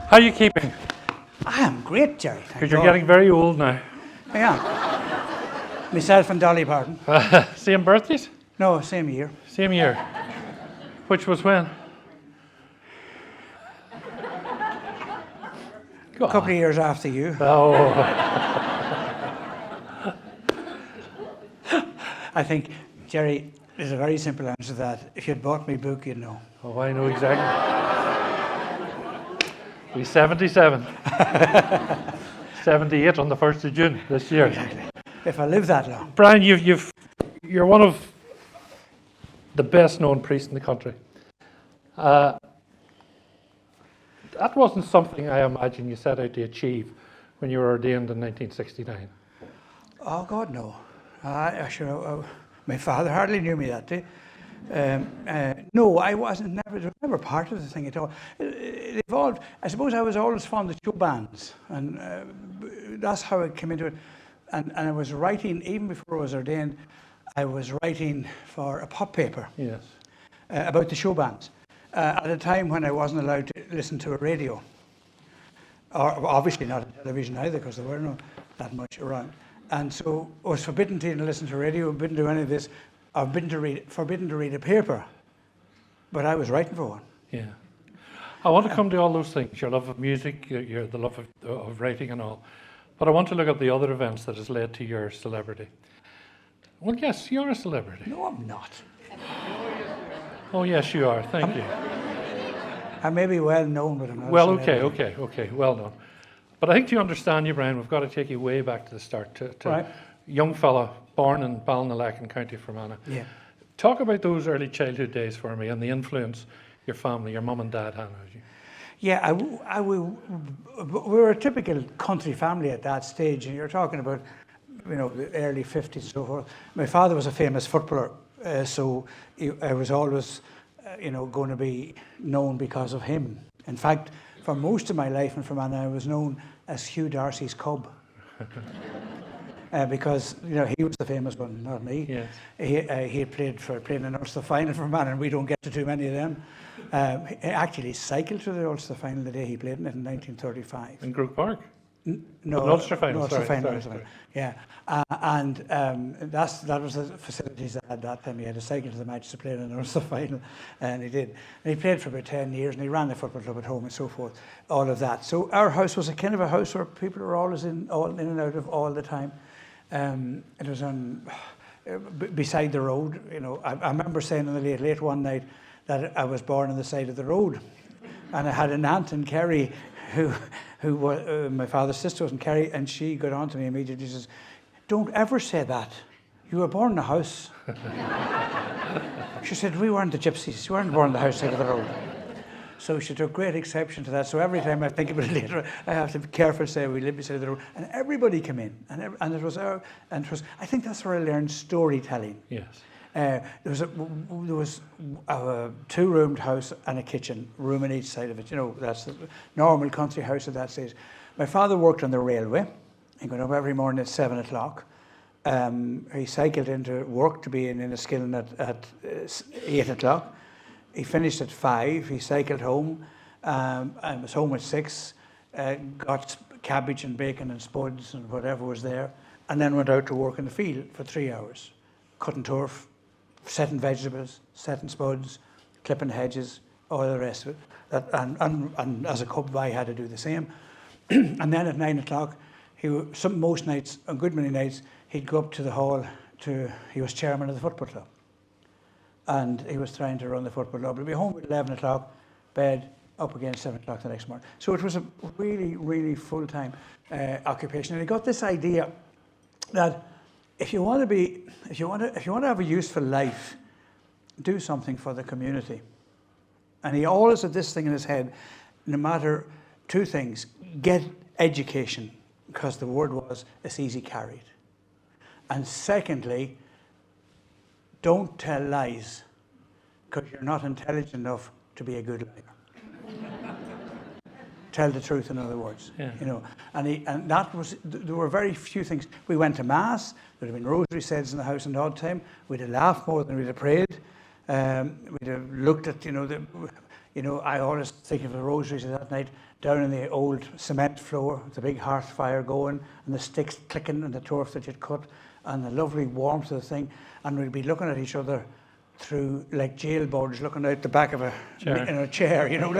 How are you keeping? I am great, Gerry. Because you're getting very old now. I am. Myself and Dolly Parton. Same birthdays? No, same year. Same year. Which was when? A couple of years after you. Oh. I think, Gerry, there's a very simple answer to that. If you'd bought me book, you'd know. Oh, I know exactly. We're 77. 78 on the 1st of June this year. Exactly. If I live that long. Brian, you're one of the best known priests in the country. That wasn't something I imagine you set out to achieve when you were ordained in 1969. Oh, God, no. My father hardly knew me that day. No, I wasn't. It was never part of the thing at all. It evolved. I suppose I was always fond of show bands, and that's how I came into it. And I was writing, even before I was ordained, I was writing for a pop paper. Yes. About the show bands. At a time when I wasn't allowed to listen to a radio, or obviously not a television either, because there were not that much around. And so I was forbidden to even listen to radio, forbidden to do any of this, forbidden to read a paper. But I was writing for one. Yeah. I want to come to all those things, your love of music, the love of writing and all. But I want to look at the other events that has led to your celebrity. Well, yes, you're a celebrity. No, I'm not. Oh, yes, you are. Thank you. I may be well known, but I'm not. Well, okay. Well done. But I think to understand you, Brian, we've got to take you way back to the start, to right. Young fella born in Ballinalack in County Fermanagh. Yeah. Talk about those early childhood days for me and the influence your family, your mum and dad had on you. Yeah, we were a typical country family at that stage, and you're talking about, the early 50s and so forth. My father was a famous footballer, so I was always, going to be known because of him. In fact, for most of my life in Fermanagh, I was known as Hugh Darcy's cub. Because he was the famous one, not me. Yes. He had played in the Ulster final for Man, and we don't get to too many of them. He actually cycled to the Ulster final the day he played in it in 1935. In Crook Park? No, the Ulster final. Ulster final. Sorry. Yeah, and that was the facilities that had that time. He had to cycle to the match to play in an Ulster final, and he did. And he played for about 10 years, and he ran the football club at home and so forth. All of that. So our house was a kind of a house where people were always in and out of all the time. It was on beside the road. I remember saying on the late one night that I was born on the side of the road, and I had an aunt in Kerry who was my father's sister was in Kerry, and she got on to me immediately. She says, "Don't ever say that. You were born in a house." She said, "We weren't the gypsies. We weren't born in the house side of the road." So she took great exception to that. So every time I think about it later, I have to be careful to say we live beside the road. And everybody came in, and it was. I think that's where I learned storytelling. Yes. There was a two-roomed house and a kitchen, room on each side of it. That's the normal country house at that stage. My father worked on the railway. He got up every morning at 7 o'clock. He cycled into work to be in Enniskillen at 8 o'clock. He finished at 5. He cycled home and was home at 6. Got cabbage and bacon and spuds and whatever was there, and then went out to work in the field for 3 hours, cutting turf, setting vegetables, setting spuds, clipping hedges, all the rest of it. And as a cub, I had to do the same. And then at 9 o'clock, most nights, a good many nights, he'd go up to the hall. He was chairman of the football club, and he was trying to run the football club. He'd be home at 11 o'clock, bed, up again 7 o'clock the next morning. So it was a really, really full-time occupation. And he got this idea that if you want to have a useful life, do something for the community. And he always had this thing in his head, no matter two things: get education, because the word was it's easy carried. And secondly, don't tell lies, because you're not intelligent enough to be a good liar. Tell the truth, in other words. Yeah. And that was, there were very few things. We went to mass. There'd have been rosary said in the house in odd time. We'd have laughed more than we'd have prayed. We'd have looked at, You know, I always think of the rosaries of that night down in the old cement floor, the big hearth fire going, and the sticks clicking and the turf that you'd cut, and the lovely warmth of the thing. And we'd be looking at each other through like jailbirds, looking out the back of a chair, you know,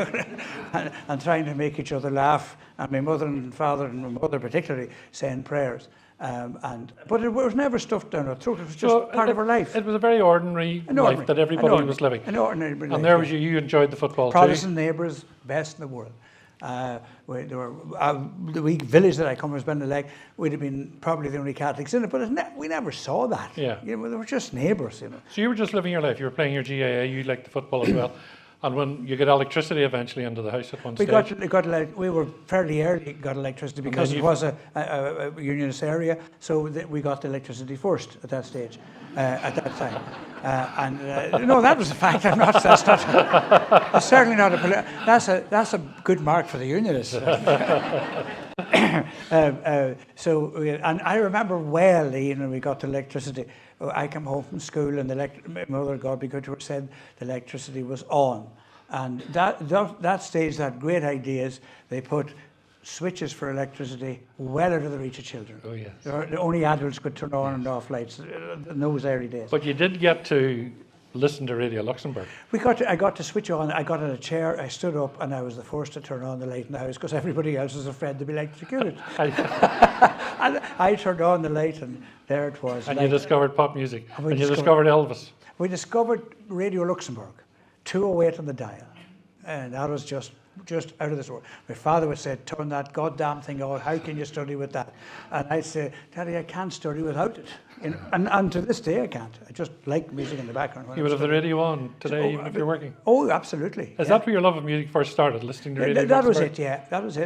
and trying to make each other laugh. And my mother and father, and my mother particularly, saying prayers. But it was never stuffed down our throat. It was just part of our life. It was a very ordinary life that everybody was living. An ordinary life. And there was you enjoyed the football Protestant neighbours, best in the world. There were the wee village that I come from, Benelek, we'd have been probably the only Catholics in it, but we never saw that. Yeah. You know, they were just neighbours, you know. So you were just living your life. You were playing your GAA. You liked the football as well. And when you get electricity eventually into the house at one stage. We were fairly early got electricity because it was a unionist area, so we got the electricity first at that stage, at that time. No, that was a fact. That's certainly not that's a good mark for the unionists. And I remember well, Ian, when we got the electricity. I came home from school and my mother, God be good to her, said the electricity was on. And that stage, that great ideas, they put switches for electricity well out of the reach of children. Oh, yes. Only adults could turn on and off lights in those early days. But you did get to listen to Radio Luxembourg. I got to switch on. I got in a chair, I stood up, and I was the first to turn on the light in the house because everybody else was afraid to be electrocuted. And I turned on the light, and there it was. And you discovered pop music. And you discovered Elvis. We discovered Radio Luxembourg, 208 on the dial. And that was just out of this world. My father would say, turn that goddamn thing on. How can you study with that? And I'd say, Daddy, I can't study without it. And to this day, I can't. I just like music in the background. You would have the radio on today, even if you're working? Oh, absolutely. Is that where your love of music first started, listening to Radio That was Luxembourg? it, yeah. That was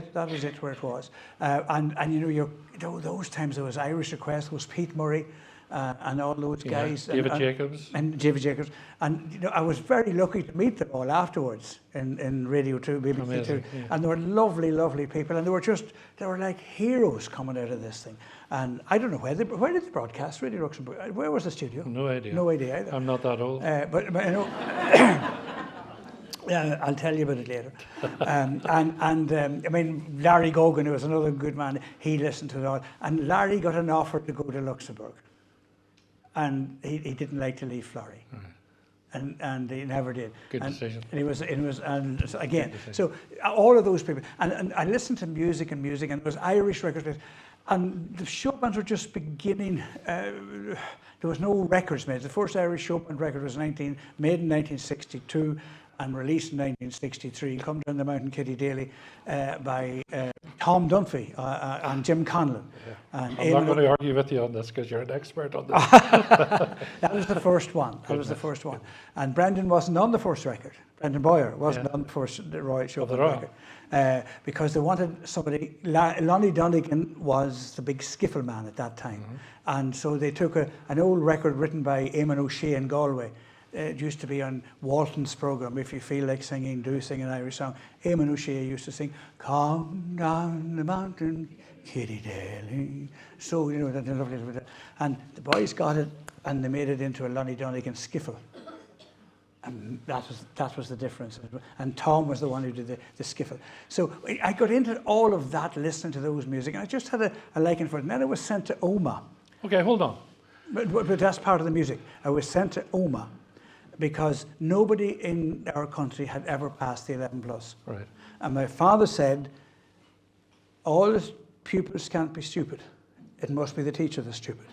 it where it was. And you know, those times there was Irish Request, there was Pete Murray, and all those guys. David Jacobs. And David Jacobs. And you know, I was very lucky to meet them all afterwards in Radio 2, BBC Amazing, 2. yeah. And they were lovely, lovely people. And they were like heroes coming out of this thing. And I don't know where did they broadcast Radio Luxembourg? Where was the studio? No idea. No idea either. I'm not that old. But you know, I'll tell you about it later. I mean, Larry Gogan, who was another good man, he listened to it all. And Larry got an offer to go to Luxembourg. And he didn't like to leave Florrie. Right. And he never did. Good decision. And again, so all of those people. And I listened to music, and it was Irish records. And the show bands were just beginning. There was no records made. The first Irish show band record was made in 1962 and released in 1963. Come Down the Mountain, Kitty Daly, by Tom Dunphy and Jim Conlon. Yeah. And I'm not going to argue with you on this because you're an expert on this. That was the first one. The first one. And Brendan wasn't on the first record. Brendan Boyer wasn't on the first Royal Show record. Because they wanted somebody. Lonnie Donegan was the big skiffle man at that time. And so they took an old record written by Eamon O'Shea in Galway. It used to be on Walton's programme. If you feel like singing, do sing an Irish song. Eamon O'Shea used to sing, "Come down the mountain, Kitty Daly." So, you know, that lovely. And the boys got it, and they made it into a Lonnie Donegan skiffle. And that was the difference. And Tom was the one who did the skiffle. So I got into all of that, listening to those music, and I just had a liking for it. And then I was sent to Oma. Okay, hold on. But that's part of the music. I was sent to Oma because nobody in our country had ever passed the 11 plus. Right. And my father said, all the pupils can't be stupid. It must be the teacher that's stupid.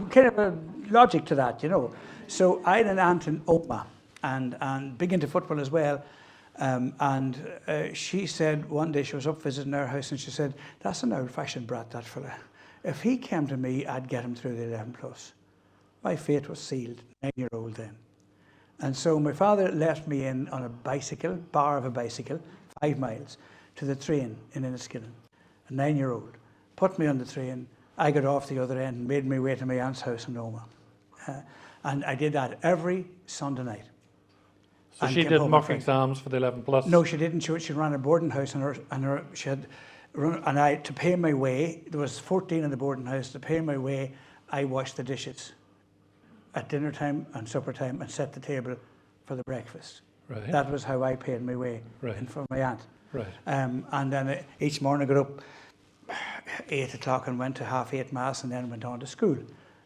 Kind of a logic to that, you know. So I had an aunt in Oma and big into football as well. She said one day she was up visiting our house and she said, "That's an old-fashioned brat, that fella. If he came to me, I'd get him through the 11 plus." My fate was sealed, 9-year-old then. And so my father left me in on a bicycle, bar of a bicycle, 5 miles, to the train in Enniskillen, a 9-year-old. Put me on the train, I got off the other end and made my way to my aunt's house in Oma. And I did that every Sunday night. So she did mock exams for the 11 plus? No, she didn't. She ran a boarding house, she had run, and I, to pay my way, there was 14 in the boarding house. To pay my way, I washed the dishes at dinner time and supper time and set the table for the breakfast. Right. That was how I paid my way Right. in for my aunt. Right. And then each morning I got up 8 o'clock and went to 8:30 Mass, and then went on to school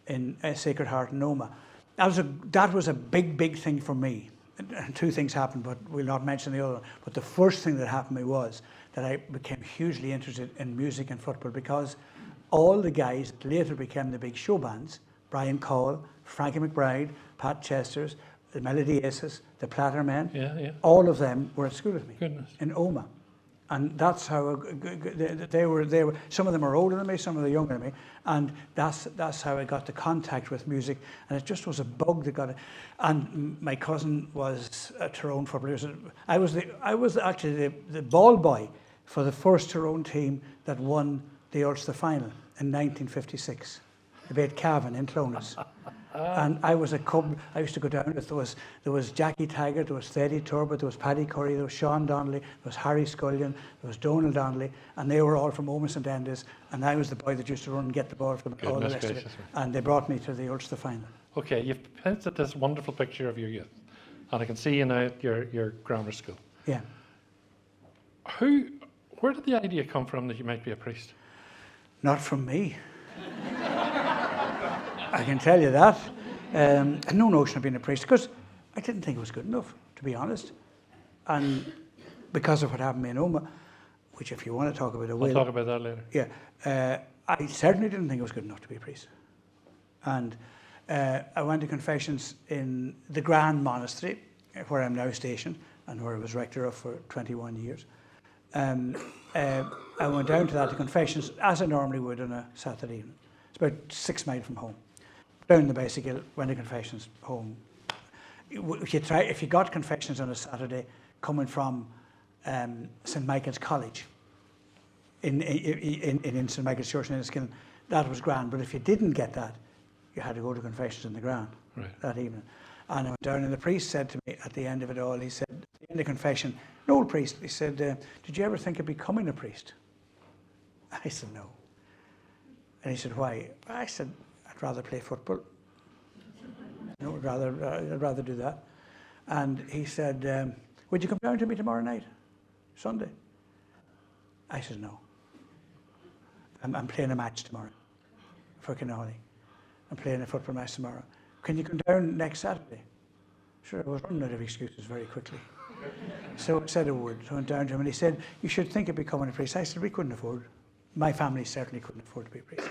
in Sacred Heart in Oma. That was a big thing for me. And two things happened, but we'll not mention the other one. But the first thing that happened to me was that I became hugely interested in music and football, because all the guys that later became the big show bands, Brian Cole, Frankie McBride, Pat Chesters, the Melody Aces, the Platter Men, all of them were at school with me. Goodness. In Oma. And that's how they were. Some of them are older than me, some of them are younger than me, and that's how I got the contact with music. And it just was a bug that got it. And my cousin was a Tyrone footballer. I was actually the ball boy for the first Tyrone team that won the Ulster final in 1956. They beat Cavan in Clones. And I was a cub. I used to go down. There was Jackie Taggart, there was Thady Turbot, there was Paddy Curry, there was Sean Donnelly, there was Harry Scullion, there was Donald Donnelly, and they were all from Oma St Endis. And I was the boy that used to run and get the ball for them, all the rest of it. And they brought me to the Ulster final. Okay, you've painted this wonderful picture of your youth, and I can see you now at your grammar school. Yeah. Where did the idea come from that you might be a priest? Not from me. I can tell you that. I had no notion of being a priest, because I didn't think it was good enough, to be honest. And because of what happened to me in Oma, which if you want to talk about it, we'll talk about that later. Yeah. I certainly didn't think it was good enough to be a priest. And I went to confessions in the Grand Monastery, where I'm now stationed, and where I was rector of for 21 years. I went down to that to confessions, as I normally would on a Saturday evening. It's about 6 miles from home. Down the bicycle, went to confessions, home. If you got confessions on a Saturday coming from St Michael's College in St Michael's Church in Enniskillen, that was grand. But if you didn't get that, you had to go to confessions in the ground that evening. And I went down, and the priest said to me at the end of it all, he said, at the end of confession, an old priest, he said, did you ever think of becoming a priest? I said, no. And he said, why? I said, I'd rather play football. I'd rather do that. And he said, would you come down to me tomorrow night, Sunday? I said, no. I'm playing a match tomorrow for Kinnauley. I'm playing a football match tomorrow. Can you come down next Saturday? Sure, I was running out of excuses very quickly. So I said I would. So I went down to him, and he said, you should think of becoming a priest. I said, we couldn't afford. My family certainly couldn't afford to be a priest.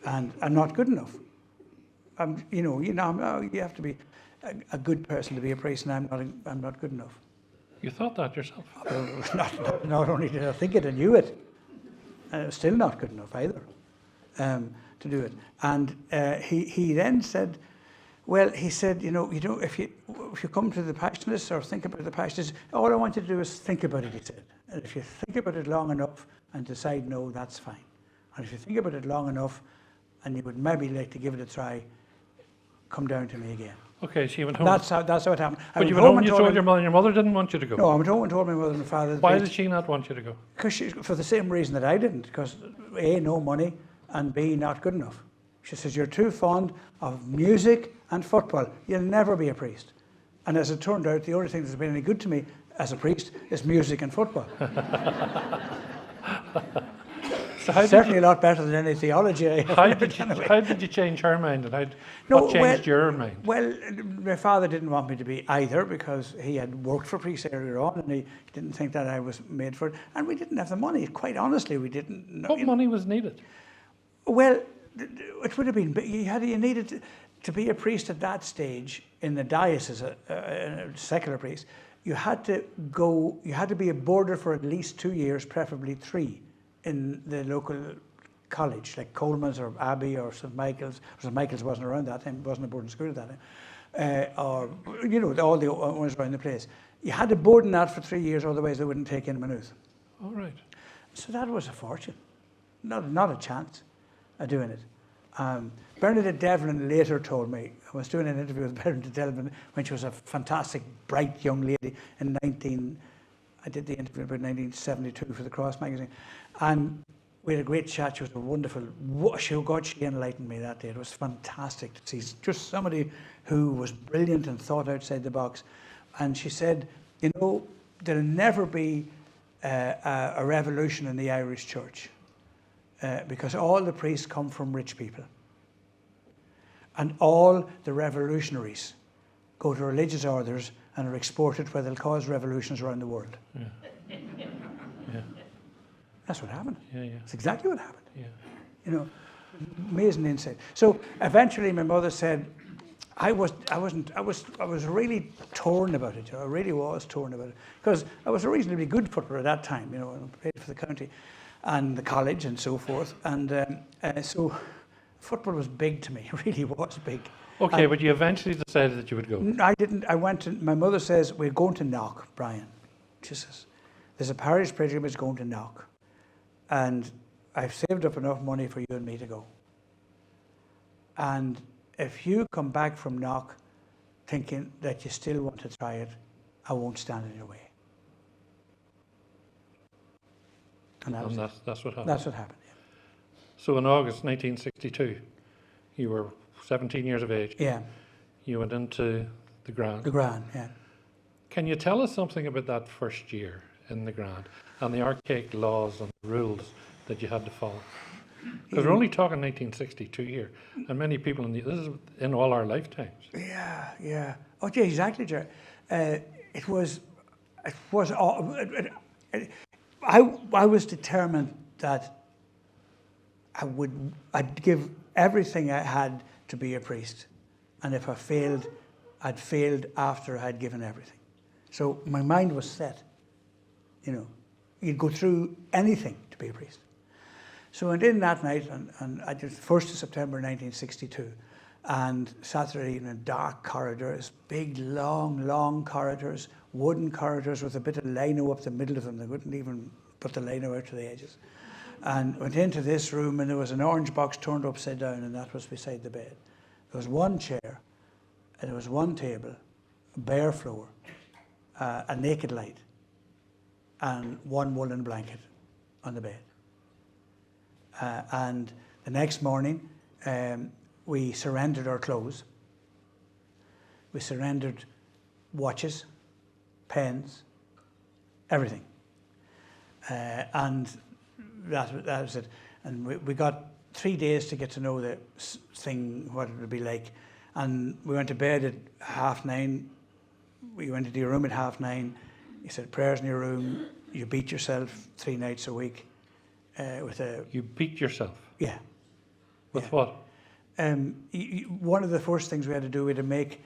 And I'm not good enough. You have to be a good person to be a priest, and I'm not good enough. You thought that yourself? Not only did I think it, I knew it. And I was still not good enough either to do it. And he then said, well, he said, if you come to the Passionists or think about the Passionists, all I want you to do is think about it, he said. And if you think about it long enough and decide no, that's fine. And if you think about it long enough and you would maybe like to give it a try, come down to me again. Okay, so you went home. That's how it happened. But you went home and you told your mother, and your mother didn't want you to go? No, I went home and told my mother and father. Why did she not want you to go? Because for the same reason that I didn't, because A, no money, and B, not good enough. She says, you're too fond of music and football. You'll never be a priest. And as it turned out, the only thing that's been any good to me as a priest is music and football. So certainly a lot better than any theology I had. How did you change her mind, and what changed your mind? Well, my father didn't want me to be either, because he had worked for priests earlier on, and he didn't think that I was made for it. And we didn't have the money. Quite honestly, we didn't. What money was needed? Well, it would have been. You needed to be a priest at that stage in the diocese, a secular priest. You had to go. You had to be a boarder for at least 2 years, preferably 3. In the local college, like Coleman's or Abbey or St Michael's. St Michael's wasn't around that time, it wasn't a boarding school at that time. Or, all the ones around the place. You had to board in that for 3 years, otherwise they wouldn't take in Maynooth. All right. So that was a fortune. Not a chance of doing it. Bernadette Devlin later told me, I was doing an interview with Bernadette Devlin when she was a fantastic, bright young lady I did the interview about 1972 for the Cross magazine. And we had a great chat. She was a wonderful, she enlightened me that day. It was fantastic to see just somebody who was brilliant and thought outside the box. And she said, you know, there'll never be a revolution in the Irish church because all the priests come from rich people. And all the revolutionaries go to religious orders and are exported where they'll cause revolutions around the world. Yeah. Yeah. That's what happened. Yeah, yeah. That's exactly what happened. Yeah. You know, amazing insight. So eventually my mother said, I was really torn about it. I really was torn about it because I was a reasonably good footballer at that time. You know, I played for the county and the college and so forth. And so football was big to me. It really was big. Okay, but you eventually decided that you would go. I didn't. I went to. My mother says we're going to Knock, Brian. She says there's a parish preacher who's going to Knock, and I've saved up enough money for you and me to go. And if you come back from Knock thinking that you still want to try it, I won't stand in your way. And that's what happened. That's what happened. Yeah. So in August 1962, you were 17 years of age. Yeah. You went into the Grand. The Grand, yeah. Can you tell us something about that first year in the Grand and the archaic laws and rules that you had to follow? Because we're only talking 1962 here, and many people this is in all our lifetimes. Yeah, yeah. Oh, yeah, exactly, Gerry. It was all. I was determined that I'd give everything I had to be a priest, and if I failed, I'd failed after I had given everything. So my mind was set. You know, you'd go through anything to be a priest. So I went in that night, and I did 1st of September 1962, and Saturday evening, dark corridors, big, long corridors, wooden corridors with a bit of lino up the middle of them. They wouldn't even put the lino out to the edges. And went into this room, and there was an orange box turned upside down, and that was beside the bed. There was one chair, and there was one table, a bare floor, a naked light, and one woolen blanket on the bed. And the next morning, we surrendered our clothes. We surrendered watches, pens, everything. And that was it. And we got 3 days to get to know the thing, what it would be like. And we went to bed at 9:30. We went into your room at 9:30. You said prayers in your room. You beat yourself 3 nights a week. You beat yourself? Yeah. With what? One of the first things we had to do was to make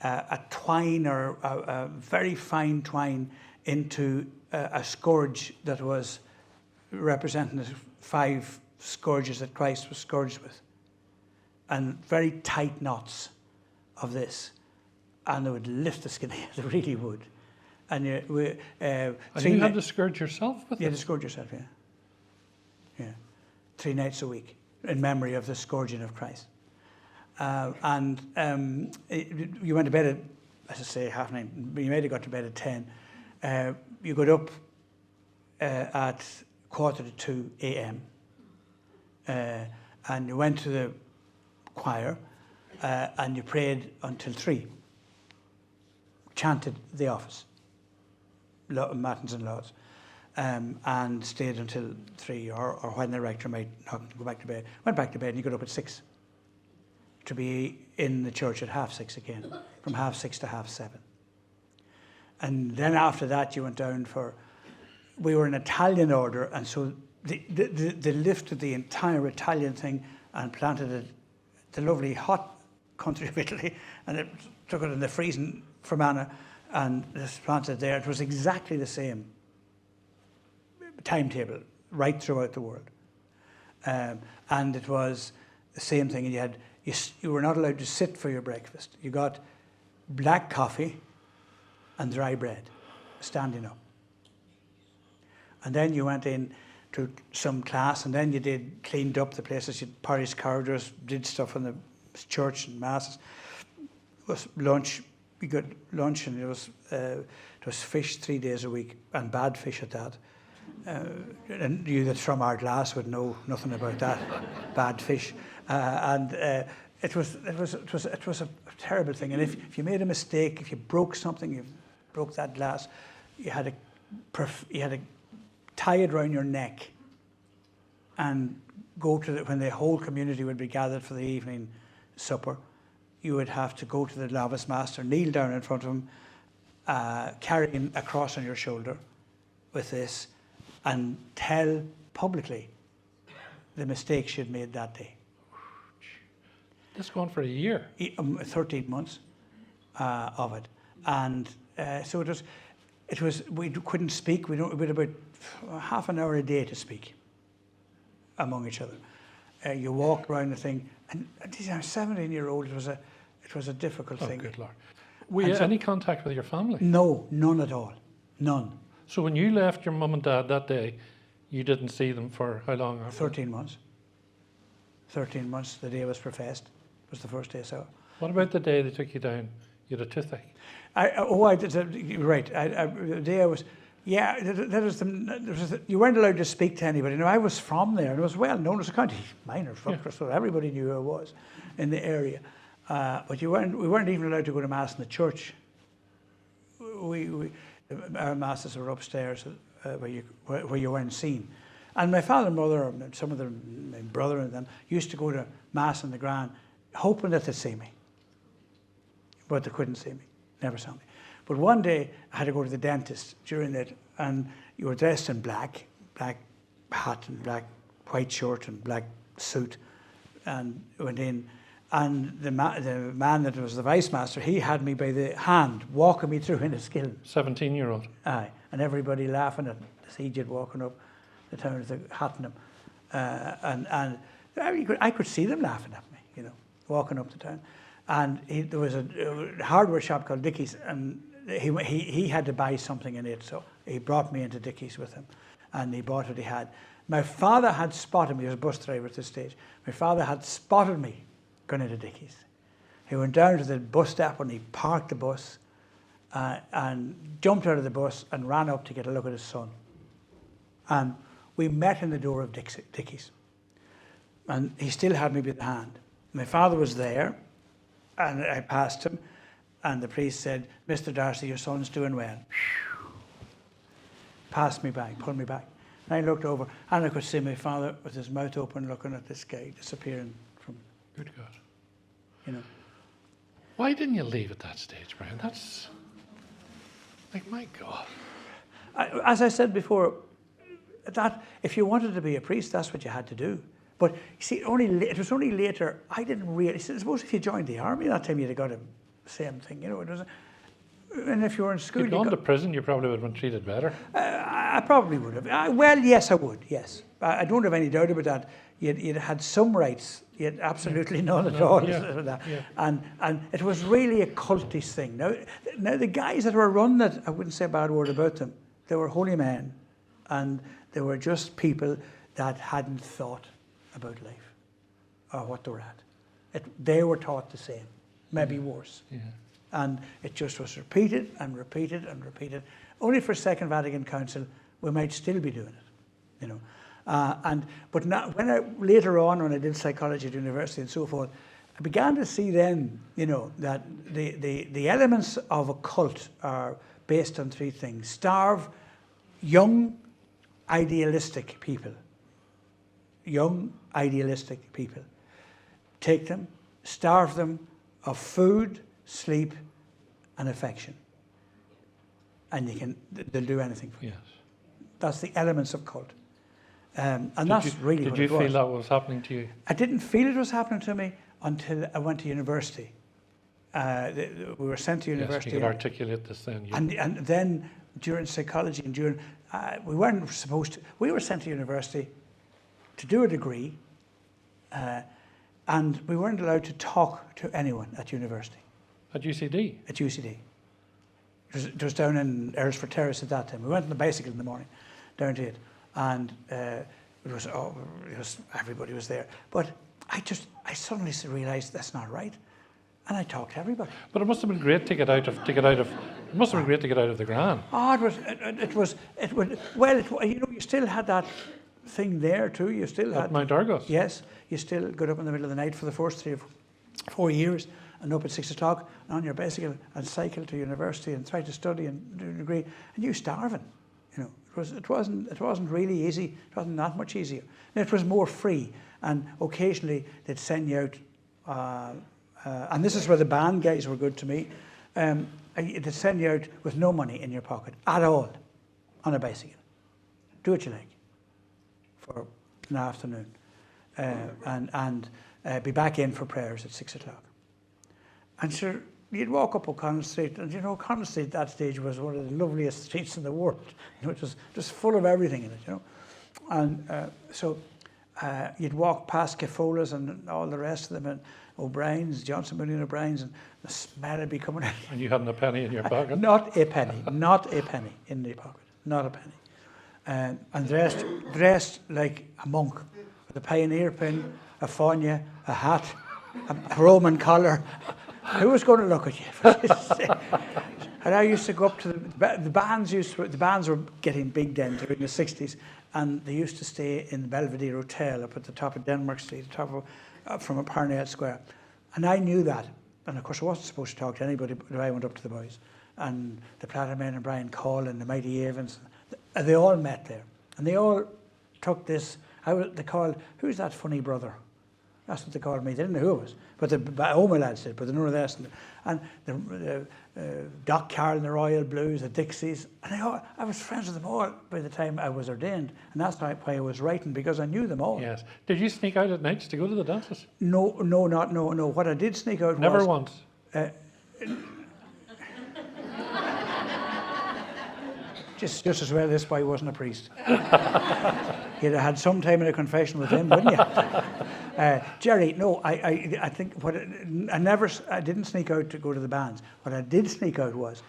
a twine or a very fine twine into a scourge that was representing the 5 scourges that Christ was scourged with. And very tight knots of this. And they would lift the skin, they really would. And you had to scourge yourself with it? You had to scourge yourself, yeah. Yeah, 3 nights a week in memory of the scourging of Christ. You went to bed at, as I say, 9:30. You might have got to bed at 10. You got up at 1:45 a.m. And you went to the choir and you prayed until 3. Chanted the office, matins and lauds. And stayed until 3 or when the rector might not go back to bed. Went back to bed and you got up at 6 to be in the church at 6:30 again, from 6:30 to 7:30. And then after that you went down we were an Italian order, and so they lifted the entire Italian thing and planted it, the lovely hot country of Italy, and it took it in the freezing Fermanagh and just planted there. It was exactly the same timetable right throughout the world, and it was the same thing. And you were not allowed to sit for your breakfast. You got black coffee and dry bread, standing up, and then you went in to some class, and then you cleaned up the places. You parish corridors, did stuff in the church and masses. It was lunch. We got lunch, and it was fish 3 days a week, and bad fish at that. and you that's from our glass would know nothing about that. Bad fish. It was a terrible thing. And if you made a mistake, if you broke something, you broke that glass, you had to tie it around your neck and go to when the whole community would be gathered for the evening supper. You would have to go to the novice master, kneel down in front of him, carrying a cross on your shoulder with this, and tell publicly the mistakes you'd made that day. This going for a year? 13 months of it. And so it was, we couldn't speak. We had about half an hour a day to speak among each other. You walk around the thing, and I'm 17-year-old, it was a difficult thing. Oh, good Lord. Were you any contact with your family? No, none at all. None. So when you left your mum and dad that day, you didn't see them for how long? 13 months. 13 months, the day I was professed, was the first day I saw her. What about the day they took you down? You had a toothache. You're right. The day I was, yeah, you weren't allowed to speak to anybody. Now, I was from there, and it was well known as a county minor, so everybody knew who I was in the area. But we weren't even allowed to go to Mass in the church. Our Masses were upstairs where you weren't seen. And my father and mother, and some of my brother and them, used to go to Mass in the Grand, hoping that they'd see me. But they couldn't see me, never saw me. But one day, I had to go to the dentist during that, and you were dressed in black hat and white shirt and black suit, and went in. And the man that was the vice master, he had me by the hand, walking me through in a kiln. 17-year-old. Aye, and everybody laughing at the Egypt walking up the town with the hat on him. And I could see them laughing at me, walking up the town. And there was a hardware shop called Dickie's, and he had to buy something in it, so he brought me into Dickie's with him, and he bought what he had. My father had spotted me. He was a bus driver at this stage. My father had spotted me going into Dickie's. He went down to the bus stop and he parked the bus and jumped out of the bus and ran up to get a look at his son. And we met in the door of Dickie's. And he still had me by the hand. My father was there, and I passed him, and the priest said, "Mr. Darcy, your son's doing well." Passed me back, pulled me back. And I looked over, and I could see my father with his mouth open looking at this guy disappearing from... Good God. Why didn't you leave at that stage, Brian? That's... like, my God. As I said before, that if you wanted to be a priest, that's what you had to do. But you see, it was only later, I didn't really... I suppose if you joined the army that time, you'd have got the same thing, It was, and if you were in school... If you'd gone to prison, you probably would have been treated better. I probably would have. Well, yes, I would, yes. I don't have any doubt about that. You'd had some rights. You had absolutely none at all. Yeah. And it was really a cultish thing. Now, the guys that were running it, I wouldn't say a bad word about them. They were holy men. And they were just people that hadn't thought about life or what they were at. They were taught the same, maybe worse. Yeah. And it just was repeated and repeated and repeated. Only for Second Vatican Council, we might still be doing it, But now, later on, when I did psychology at university and so forth, I began to see then, that the elements of a cult are based on three things: starve young, idealistic people. Young, idealistic people. Take them, starve them of food, sleep, and affection. And they'll do anything for you. Yes. That's the elements of cult. And that's really what it was. Did you feel that was happening to you? I didn't feel it was happening to me until I went to university. We were sent to university. Yes, you could articulate this then. And then during psychology and during, we weren't supposed to, we were sent to university to do a degree, and we weren't allowed to talk to anyone at university. At UCD? At UCD. It was down in Earlsford Terrace at that time. We went on the bicycle in the morning down to it, and it was everybody was there. But I suddenly realised that's not right. and I talked to everybody. But it must have been great to get out of. It must have been great to get out of the Grand. Oh, you still had that thing there too. You still At had Mount Argos. Yes, you still got up in the middle of the night for the first 3 or 4 years, and up at 6 o'clock and on your bicycle and cycle to university and try to study and do a degree, and you starving. It wasn't really easy. It wasn't that much easier. And it was more free, and occasionally they'd send you out. And this is where the band guys were good to me. They'd send you out with no money in your pocket at all, on a bicycle. Do what you like for an afternoon, and be back in for prayers at 6 o'clock. And sure, you'd walk up O'Connell Street, and O'Connell Street at that stage was one of the loveliest streets in the world. It was just full of everything in it, And so you'd walk past Cafola's and all the rest of them, and O'Brien's, Johnson Mooney O'Brien's, and the smell would be coming out. And you hadn't a penny in your pocket? Not a penny in the pocket, not a penny. And dressed like a monk, with a pioneer pin, a fáinne, a hat, a Roman collar. Who was going to look at you? And I used to go up to the bands were getting big then during the 60s, and they used to stay in the Belvedere Hotel up at the top of Denmark Street, from Parnell Square. And I knew that. And of course I wasn't supposed to talk to anybody, but I went up to the boys. And the Plattermen and Brian Call and the Mighty Avens, they all met there. And they all took this, they called, who's that funny brother? That's what they called me. They didn't know who it was. But the Oma lads did, but none of this. And the Doc Carroll and the Royal Blues, the Dixies. And I was friends with them all by the time I was ordained. And that's why I was writing, because I knew them all. Yes. Did you sneak out at nights to go to the dances? No. What I did sneak out Never was... once? Just as well this boy wasn't a priest. You'd have had some time in a confession with him, wouldn't you? Gerry, no, I think I didn't sneak out to go to the bands. What I did sneak out was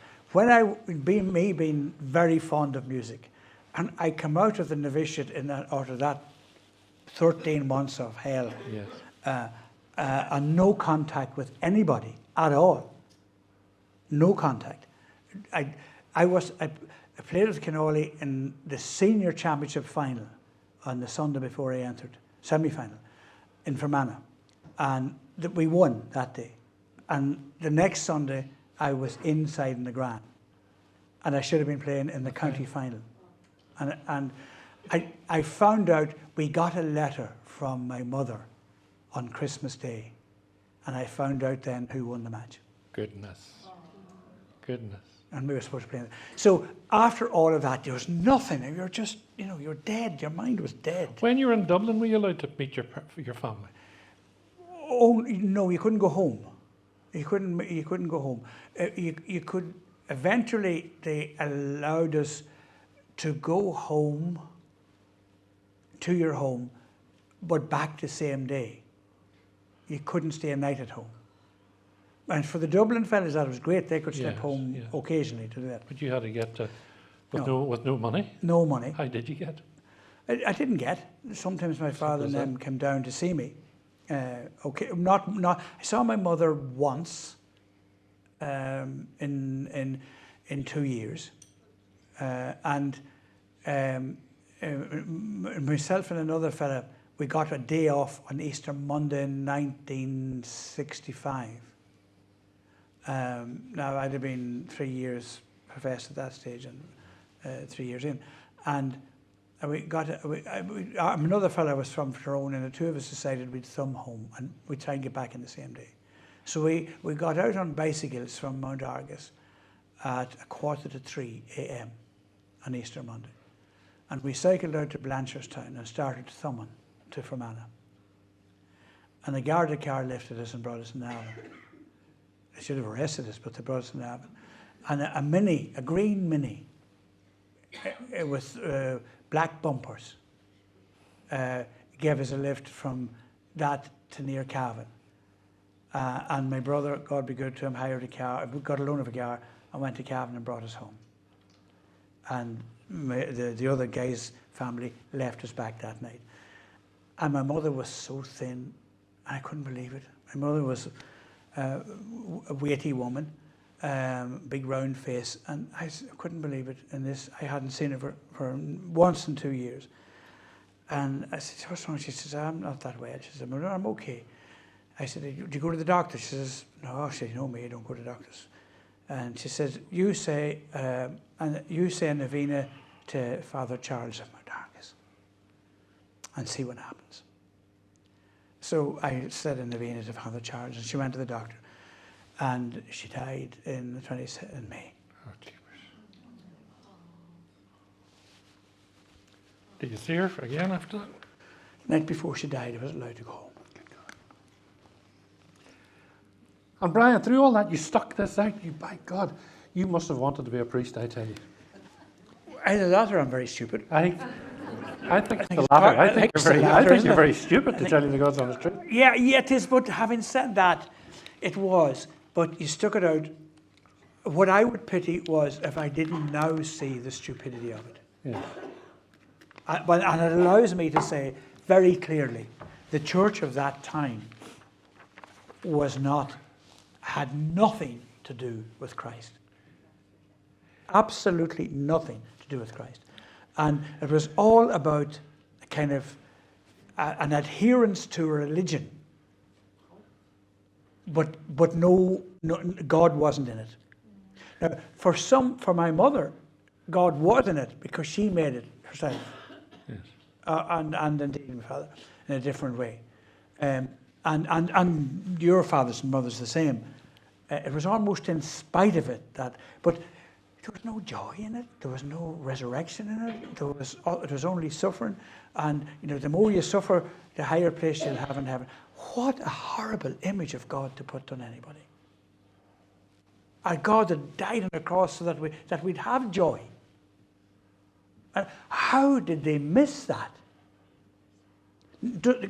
being very fond of music, and I come out of the novitiate out of that 13 months of hell, yes. And no contact with anybody at all. No contact. I played with Canoli in the senior championship final on the Sunday before I entered, semi-final, in Fermanagh. And we won that day. And the next Sunday, I was inside in the Grand. And I should have been playing in the county final. And I found out we got a letter from my mother on Christmas Day. And I found out then who won the match. Goodness. And we were supposed to play. So after all of that, there was nothing. You're just, you're dead. Your mind was dead. When you were in Dublin, were you allowed to meet your family? Oh no, you couldn't go home. You couldn't go home. You could. Eventually, they allowed us to go home to your home, but back the same day. You couldn't stay a night at home. And for the Dublin fellas, that was great. They could step home occasionally to do that. But you had to get with no money? No money. How did you get? I didn't get. Sometimes my father and them came down to see me. I saw my mother once in 2 years. And myself and another fella, we got a day off on Easter Monday in 1965. Now I'd have been 3 years professed at that stage, and 3 years in, and we got another fellow was from Tyrone, and the two of us decided we'd thumb home and we'd try and get back in the same day. So we got out on bicycles from Mount Argus at 2:45 a.m. on Easter Monday, and we cycled out to Blanchardstown and started thumbing to Fermanagh. And the Garda car lifted us and brought us in Navan. They should have arrested us, but they brought us in Navan. And a green Mini, with black bumpers, gave us a lift from that to near Cavan. And my brother, God be good to him, hired a car, got a loan of a car, and went to Cavan and brought us home. And the other guy's family left us back that night. And my mother was so thin, I couldn't believe it. My mother was a weighty woman, big round face, and I couldn't believe it. And this, I hadn't seen her for once in 2 years. And I said, "What's wrong?" She says, "I'm not that well." She said, "No, I'm okay." I said, "Do you go to the doctor?" She says, "No." She said, "You know me, I don't go to doctors." And she says, "You say a novena to Father Charles of Mardarkis and see what happens." So I said a novena to Father Charles, and she went to the doctor, and she died in the 22nd in May. Oh, jeepers. Did you see her again after that? The night before she died, I was allowed to go home. And Brian, through all that, you stuck this out. You, by God, you must have wanted to be a priest, I tell you. Either that or I'm very stupid. I think it's the it's latter. part- I think it's you're the very, I latter, think isn't you're it? very stupid, to tell you the God's honest truth. Yeah, it is. But having said that, it was. But you stuck it out. What I would pity was if I didn't now see the stupidity of it. Yeah. And it allows me to say very clearly, the church of that time had nothing to do with Christ. Absolutely nothing to do with Christ. And it was all about a kind of an adherence to religion. But no, God wasn't in it. Now, for my mother, God was in it because she made it herself. Yes. And indeed my father in a different way. And your father's and mother's the same. It was almost in spite of it but there was no joy in it. There was no resurrection in it. It was only suffering. And the more you suffer, the higher place you'll have in heaven. What a horrible image of God to put on anybody. A God that died on the cross so that we'd have joy. And how did they miss that?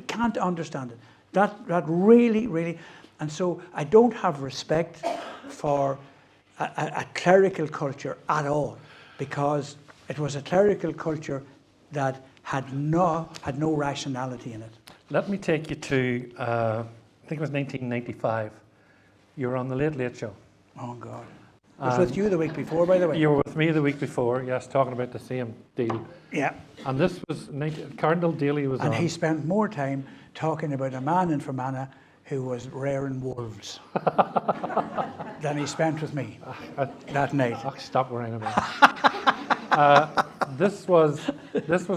Can't understand it. That really, really. And so I don't have respect for a clerical culture at all, because it was a clerical culture that had no rationality in it. Let me take you to, I think it was 1995. You were on the Late Late Show. Oh, God. I was with you the week before, by the way. You were with me the week before, yes, talking about the same deal. Yeah. And this was, Cardinal Daly was on. And he spent more time talking about a man in Fermanagh who was rearing wolves than he spent with me that night. Oh, stop worrying about it. This was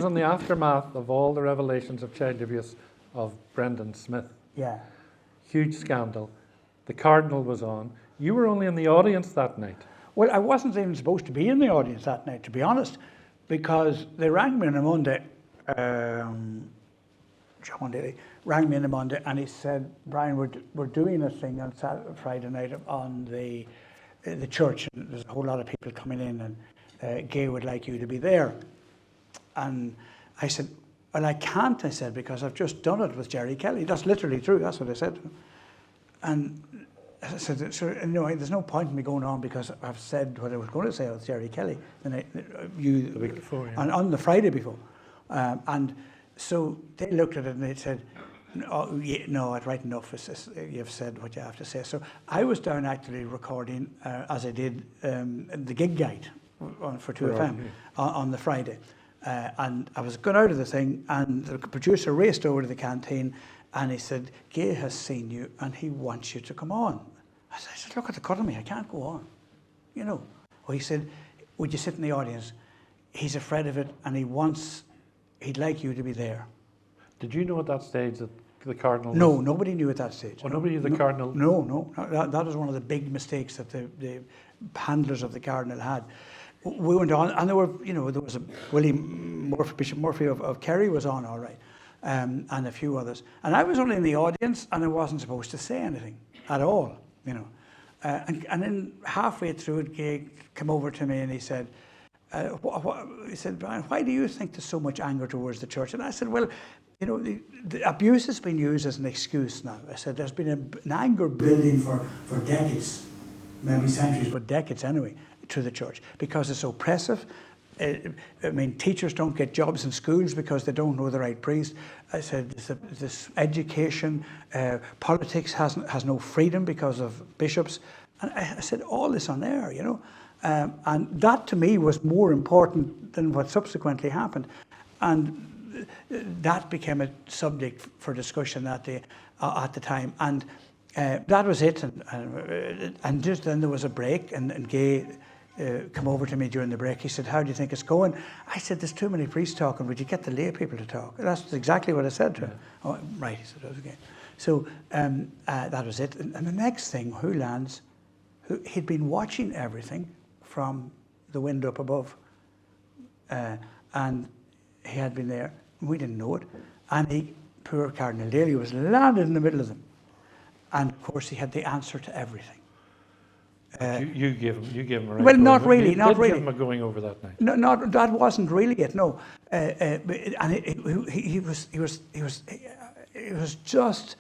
in the aftermath of all the revelations of child abuse of Brendan Smith. Yeah. Huge scandal. The Cardinal was on. You were only in the audience that night. Well, I wasn't even supposed to be in the audience that night, to be honest, because they rang me on a Monday. John Daly rang me on a Monday, and he said, "Brian, we're doing a thing on Friday night on the church, and there's a whole lot of people coming in, and Gay would like you to be there." And I said, "Well, I can't," I said, "because I've just done it with Gerry Kelly." That's literally true. That's what I said to him. And I said, "So, there's no point in me going on because I've said what I was going to say with Gerry Kelly the week before, yeah. on the Friday before." And so they looked at it and they said, "No, it's right enough. You've said what you have to say." So I was down actually recording, as I did the gig guide for 2FM on the Friday. And I was going out of the thing, and the producer raced over to the canteen, and he said, "Gay has seen you, and he wants you to come on." I said, "Look at the cut of me, I can't go on." Well, he said, "Would you sit in the audience? He's afraid of it, and he'd like you to be there." Did you know at that stage that the Cardinal was... No, nobody knew at that stage. Well, nobody knew the Cardinal... No. That was one of the big mistakes that the handlers of the Cardinal had. We went on, and there was a William Murphy, Bishop Murphy of Kerry was on, all right, and a few others. And I was only in the audience, and I wasn't supposed to say anything at all, And then halfway through it, Gay came over to me and he said, "Brian, why do you think there's so much anger towards the church?" And I said, "Well, the abuse has been used as an excuse now." I said, "There's been an anger building for decades, maybe centuries, but decades anyway, to the church, because it's oppressive, I mean, teachers don't get jobs in schools because they don't know the right priest. I said, this education, politics has no freedom because of bishops. And I said, all this on air, you know. And that to me was more important than what subsequently happened. And that became a subject for discussion that day, at the time. And that was it. And just then there was a break, and Gay come over to me during the break. He said, how do you think it's going? I said, there's too many priests talking. Would you get the lay people to talk? That's exactly what I said to him. Oh, right, he said, okay. So that was it. And the next thing, he'd been watching everything from the window up above. And he had been there. We didn't know it. And poor Cardinal Daly was landed in the middle of them. And of course, he had the answer to everything. You gave him a right. Well, not really, you not did really. Give him a going over that night. No, that wasn't really it. No, and he was just.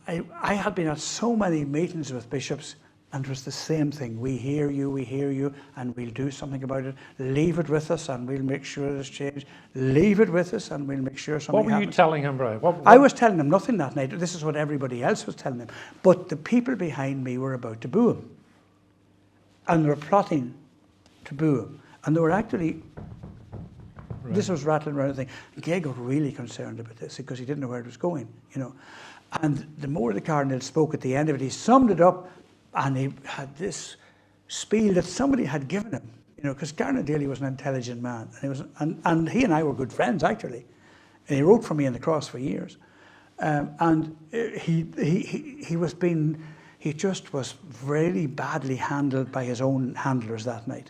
I had been at so many meetings with bishops, and it was the same thing. We hear you, and we'll do something about it. Leave it with us, and we'll make sure there's change. Leave it with us, and we'll make sure something happens. What were you telling him, Brian? What? I was telling him nothing that night. This is what everybody else was telling him. But the people behind me were about to boo him. And they were plotting to boo him. And they were actually, this was rattling around the thing. Gay got really concerned about this because he didn't know where it was going, you know. And the more the Cardinal spoke at the end of it, he summed it up, and he had this spiel that somebody had given him, you know, because Cardinal Daly was an intelligent man. And he and I were good friends, actually. And he wrote for me in the Cross for years. He just was really badly handled by his own handlers that night.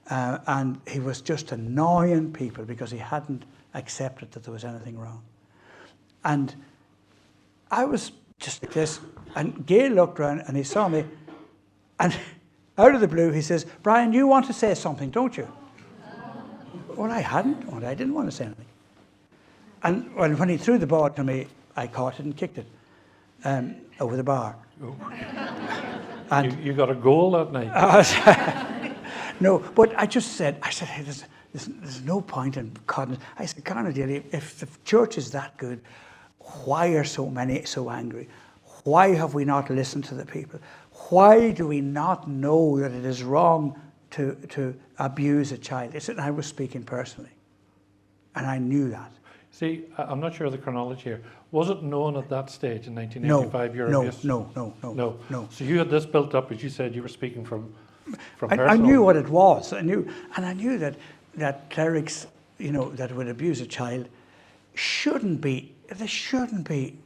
And he was just annoying people because he hadn't accepted that there was anything wrong. And I was just like this, and Gay looked around and he saw me, and out of the blue he says, Brian, you want to say something, don't you? Well, I hadn't. I didn't want to say anything. And when he threw the ball to me, I caught it and kicked it over the bar. Oh. And you got a goal that night. No, but I said, hey, there's no point in cutting. I said, Cardinal Daly, if the church is that good, why are so many so angry? Why have we not listened to the people? Why do we not know that it is wrong to abuse a child? I said, I was speaking personally, and I knew that. See, I'm not sure of the chronology here. Was it known at that stage in 1985? No. So you had this built up, as you said, you were speaking from personal. I knew what it was. I knew that clerics, you know, that would abuse a child shouldn't be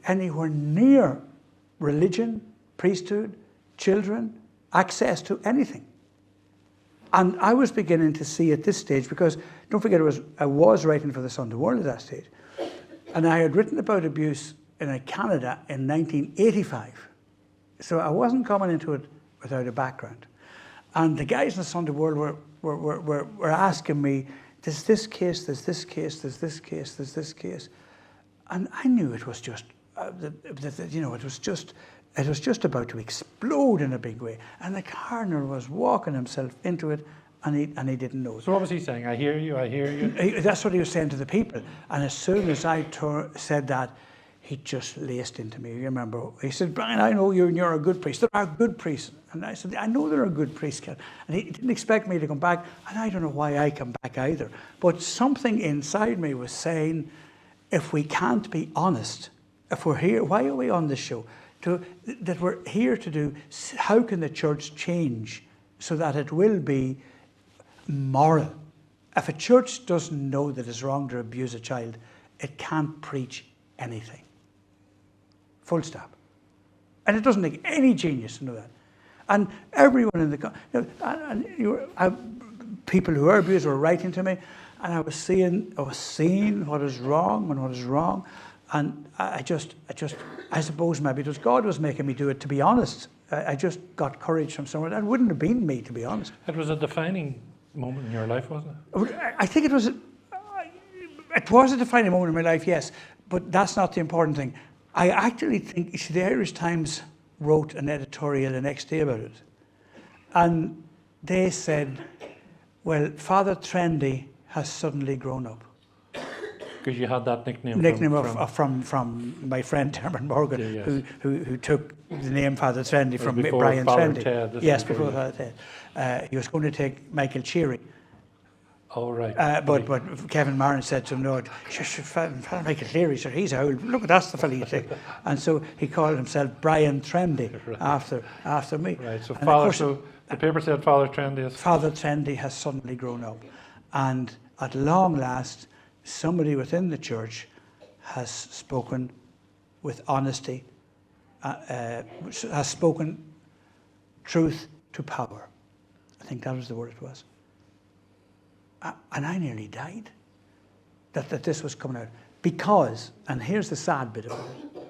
anywhere near religion, priesthood, children, access to anything. And I was beginning to see at this stage, because don't forget, I was writing for the Sunday World at that stage, and I had written about abuse in Canada in 1985. So I wasn't coming into it without a background. And the guys in the Sunday World were asking me, there's this case, there's this case, there's this case, there's this case. And I knew it was just, it was just about to explode in a big way. And the Cardinal was walking himself into it, and he didn't know. So what was he saying? I hear you. That's what he was saying to the people. And as soon as I said that, he just laced into me. You remember? He said, Brian, I know you and you're a good priest. There are good priests. And I said, I know there are good priests. And he didn't expect me to come back. And I don't know why I come back either. But something inside me was saying, if we can't be honest, if we're here, why are we on this show? That we're here to do, how can the church change so that it will be moral? If a church doesn't know that it's wrong to abuse a child, it can't preach anything. Full stop. And it doesn't take any genius to know that. And everyone in the people who are abused were writing to me, and I was seeing what is wrong and what is wrong. And I suppose maybe it was God was making me do it, to be honest. I just got courage from somewhere. That wouldn't have been me, to be honest. It was a defining moment in your life, wasn't it? I think it was a defining moment in my life, yes. But that's not the important thing. I actually think, you see, the Irish Times wrote an editorial the next day about it. And they said, Well, Father Trendy has suddenly grown up. Because you had that nickname. From my friend Dermot Morgan, yes. who took the name Father Trendy from before Brian Father Trendy. Ted, Yes, before Father Ted. He was going to take Michael Cheery. Oh, right. But Kevin Martin said to him, no, Father Michael Cleary, sir, he's old. Look, that's the fellow you take. And so he called himself Brian Trendy after me. Right, so the paper said Father Trendy is... Father Trendy has suddenly grown up. And at long last, somebody within the church has spoken with honesty, has spoken truth to power. I think that was the word it was. And I nearly died that this was coming out. Because, and here's the sad bit about it,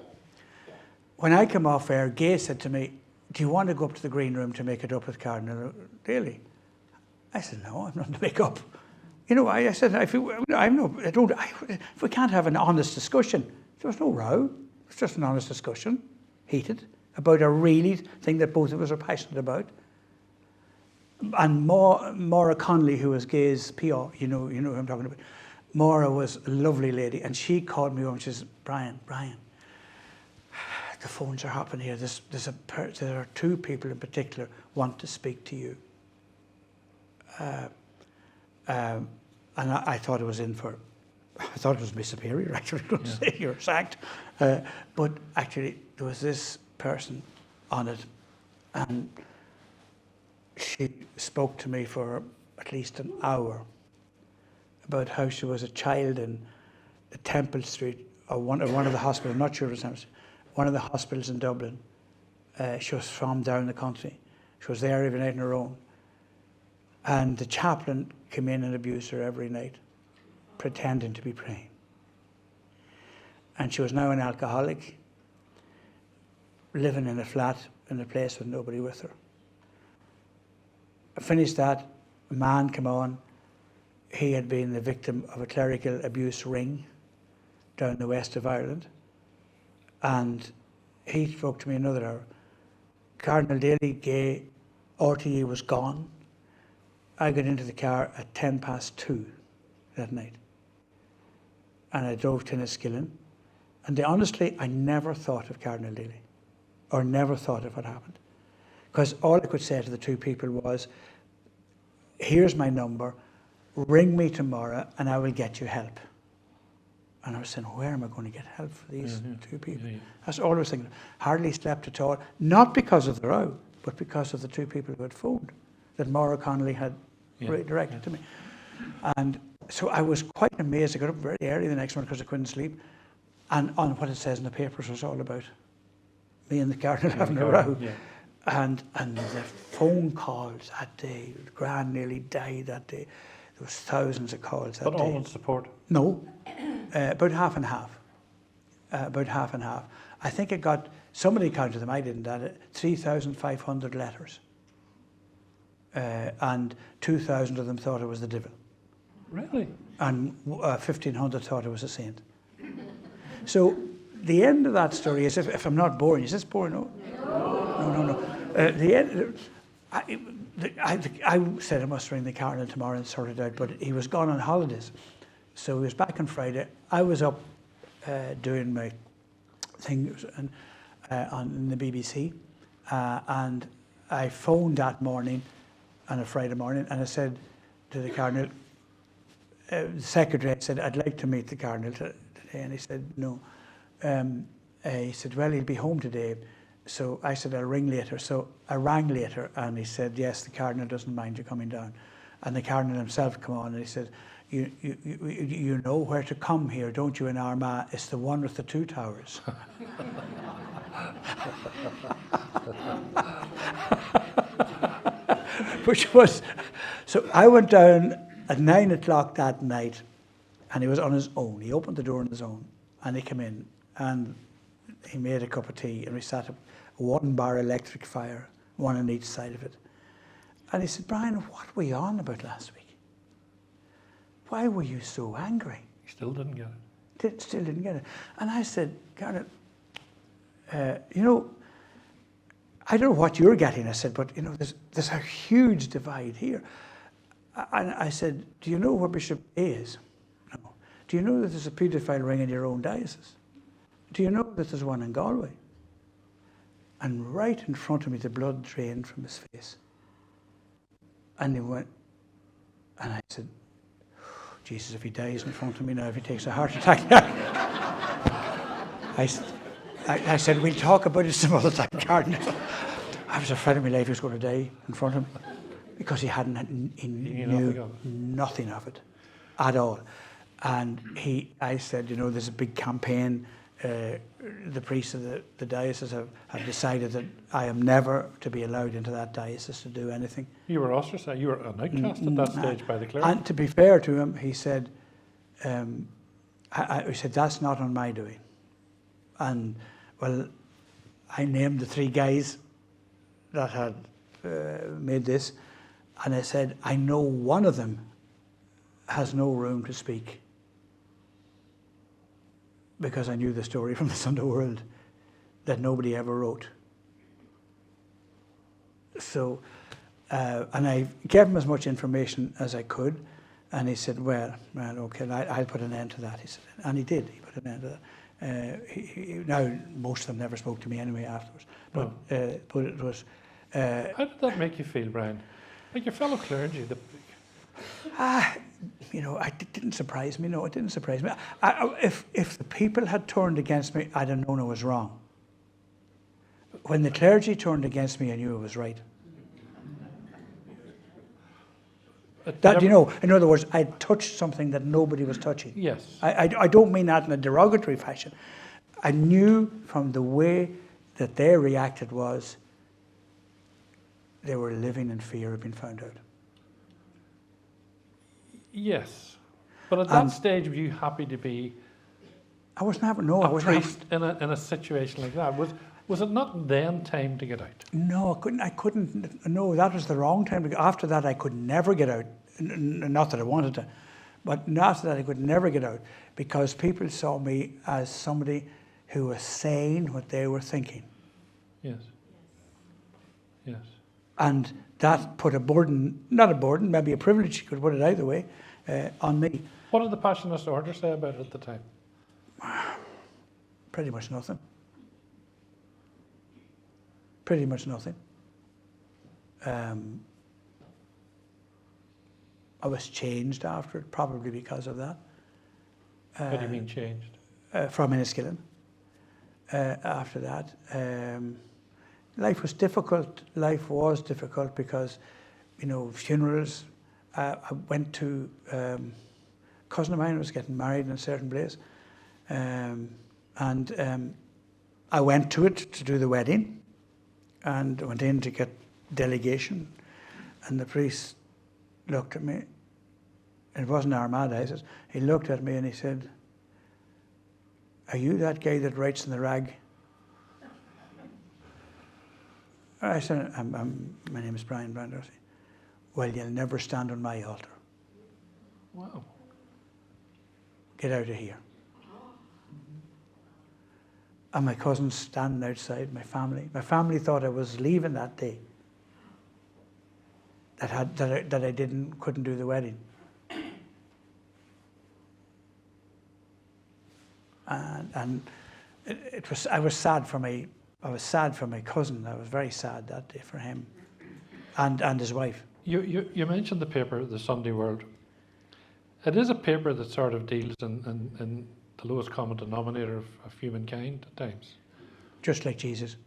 when I came off air, Gay said to me, do you want to go up to the green room to make it up with Cardinal Daly? I said, no, I'm not to make up. You know, I said, if we can't have an honest discussion, there was no row. It was just an honest discussion, heated, about a really thing that both of us are passionate about. And Maura Connolly, who was Gay's PR, you know who I'm talking about. Maura was a lovely lady, and she called me over and she says, Brian, the phones are hopping here. There are two people in particular want to speak to you. And I thought it was I thought it was my superior, actually, going to say you're sacked. But actually, there was this person on it, and she spoke to me for at least an hour about how she was a child in Temple Street, or one of the hospitals, I'm not sure if it was one of the hospitals in Dublin. She was from down the country. She was there every night on her own. And the chaplain came in and abused her every night, pretending to be praying. And she was now an alcoholic, living in a flat in a place with nobody with her. I finished that, a man came on. He had been the victim of a clerical abuse ring down the west of Ireland. And he spoke to me another hour. Cardinal Daly, Gay, RTE was gone. I got into the car at 2:10 that night. And I drove to Enniskillen. And honestly, I never thought of Cardinal Daly, or never thought of what happened. Because all I could say to the two people was, here's my number, ring me tomorrow and I will get you help. And I was saying, where am I going to get help for these two people? That's all I was thinking. Hardly slept at all, not because of the row, but because of the two people who had phoned, that Maura Connolly had redirected to me. And so I was quite amazed. I got up very early the next morning because I couldn't sleep. And on what it says in the papers was all about me and the Cardinal having a row. Yeah. And the phone calls that day, Gran nearly died that day. There was thousands of calls that day. But all in support? No, about half and half. About half and half. I think it got, somebody counted them, I didn't add it, 3,500 letters. And 2,000 of them thought it was the devil. Really? And 1,500 thought it was a saint. So the end of that story is, if I'm not boring, is this boring? No. The end, I said I must ring the Cardinal tomorrow and sort it out, but he was gone on holidays. So he was back on Friday. I was up doing my thing on the BBC, and I phoned that morning, on a Friday morning, and I said to the Cardinal, the secretary, I said, I'd like to meet the Cardinal today, and he said, no. He said, well, he'll be home today. So I said, I'll ring later. So I rang later, and he said, yes, the Cardinal doesn't mind you coming down. And the Cardinal himself came on, and he said, you know where to come here, don't you, in Armagh? It's the one with the two towers. Which was, so I went down at 9 o'clock that night, and he was on his own. He opened the door on his own, and he came in, and he made a cup of tea, and we sat at a 1-bar electric fire, one on each side of it. And he said, Brian, what were you on about last week? Why were you so angry? He still didn't get it. Still didn't get it. And I said, Cardinal, you know, I don't know what you're getting, I said, but you know, there's a huge divide here. And I said, do you know where Bishop A is? No. Do you know that there's a paedophile ring in your own diocese? Do you know that there's one in Galway? And right in front of me, the blood drained from his face. And he went, and I said, Jesus, if he dies in front of me now, if he takes a heart attack. I said, we'll talk about it some other time, Cardinal. I was afraid of my life he was going to die in front of me because he knew nothing of it at all. And I said, you know, there's a big campaign. The priests of the diocese have decided that I am never to be allowed into that diocese to do anything. You were ostracized. You were an outcast at that stage by the clergy. And to be fair to him, he said, he said, that's not on my doing. And, well, I named the 3 guys that had made this, and I said, I know one of them has no room to speak, because I knew the story from the Sunday World that nobody ever wrote. So, and I gave him as much information as I could, and he said, well, okay, I'll put an end to that, he said. And he did, he put an end to that. Now, most of them never spoke to me anyway afterwards, but it was... How did that make you feel, Brian? Like your fellow clergy? You know, it didn't surprise me. No, it didn't surprise me. If the people had turned against me, I'd have known I was wrong. When the clergy turned against me, I knew I was right. That, you know, in other words, I touched something that nobody was touching. Yes. I don't mean that in a derogatory fashion. I knew from the way that they reacted was they were living in fear of being found out. Yes. But at that stage, were you happy to be I wasn't happy. No, I a wasn't priest in a situation like that? Was it not then time to get out? No, I couldn't. No, that was the wrong time to go. After that, I could never get out. Not that I wanted to, but after that, I could never get out because people saw me as somebody who was saying what they were thinking. Yes. Yes. And that put a burden, not a burden, maybe a privilege, you could put it either way, on me. What did the Passionist Order say about it at the time? Pretty much nothing. Pretty much nothing. I was changed after it, probably because of that. How do you mean changed? From Enniskillen. After that. Life was difficult. Life was difficult because, you know, funerals. I went to, cousin of mine was getting married in a certain place. And I went to it to do the wedding and went in to get delegation. And the priest looked at me. It wasn't Armada, I said. He looked at me and he said, "Are you that guy that writes in the rag?" I said, my name is Brian Dorsey. "Well, you'll never stand on my altar. Wow. Get out of here." And my cousins standing outside, my family. My family thought I was leaving that day. That I couldn't do the wedding. And it was. I was sad for my cousin. I was very sad that day for him, and his wife. You mentioned the paper, the Sunday World. It is a paper that sort of deals in the lowest common denominator of humankind at times. Just like Jesus.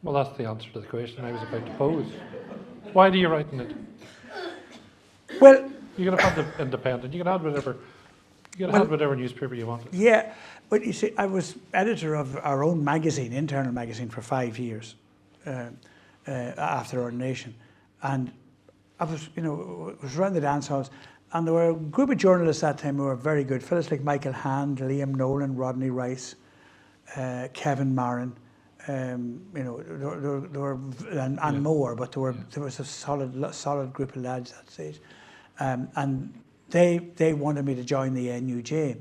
Well, that's the answer to the question I was about to pose. Why do you write in it? Well, You can have the Independent. You can have whatever. You can have whatever newspaper you wanted. yeah, but you see, I was editor of our own magazine, internal magazine, for 5 years after ordination, and I was, it was around the dance halls, and there were a group of journalists at that time who were very good. Fellas like Michael Hand, Liam Nolan, Rodney Rice, Kevin Marin, there were and more, but there was a solid group of lads at that stage, and they wanted me to join the NUJ.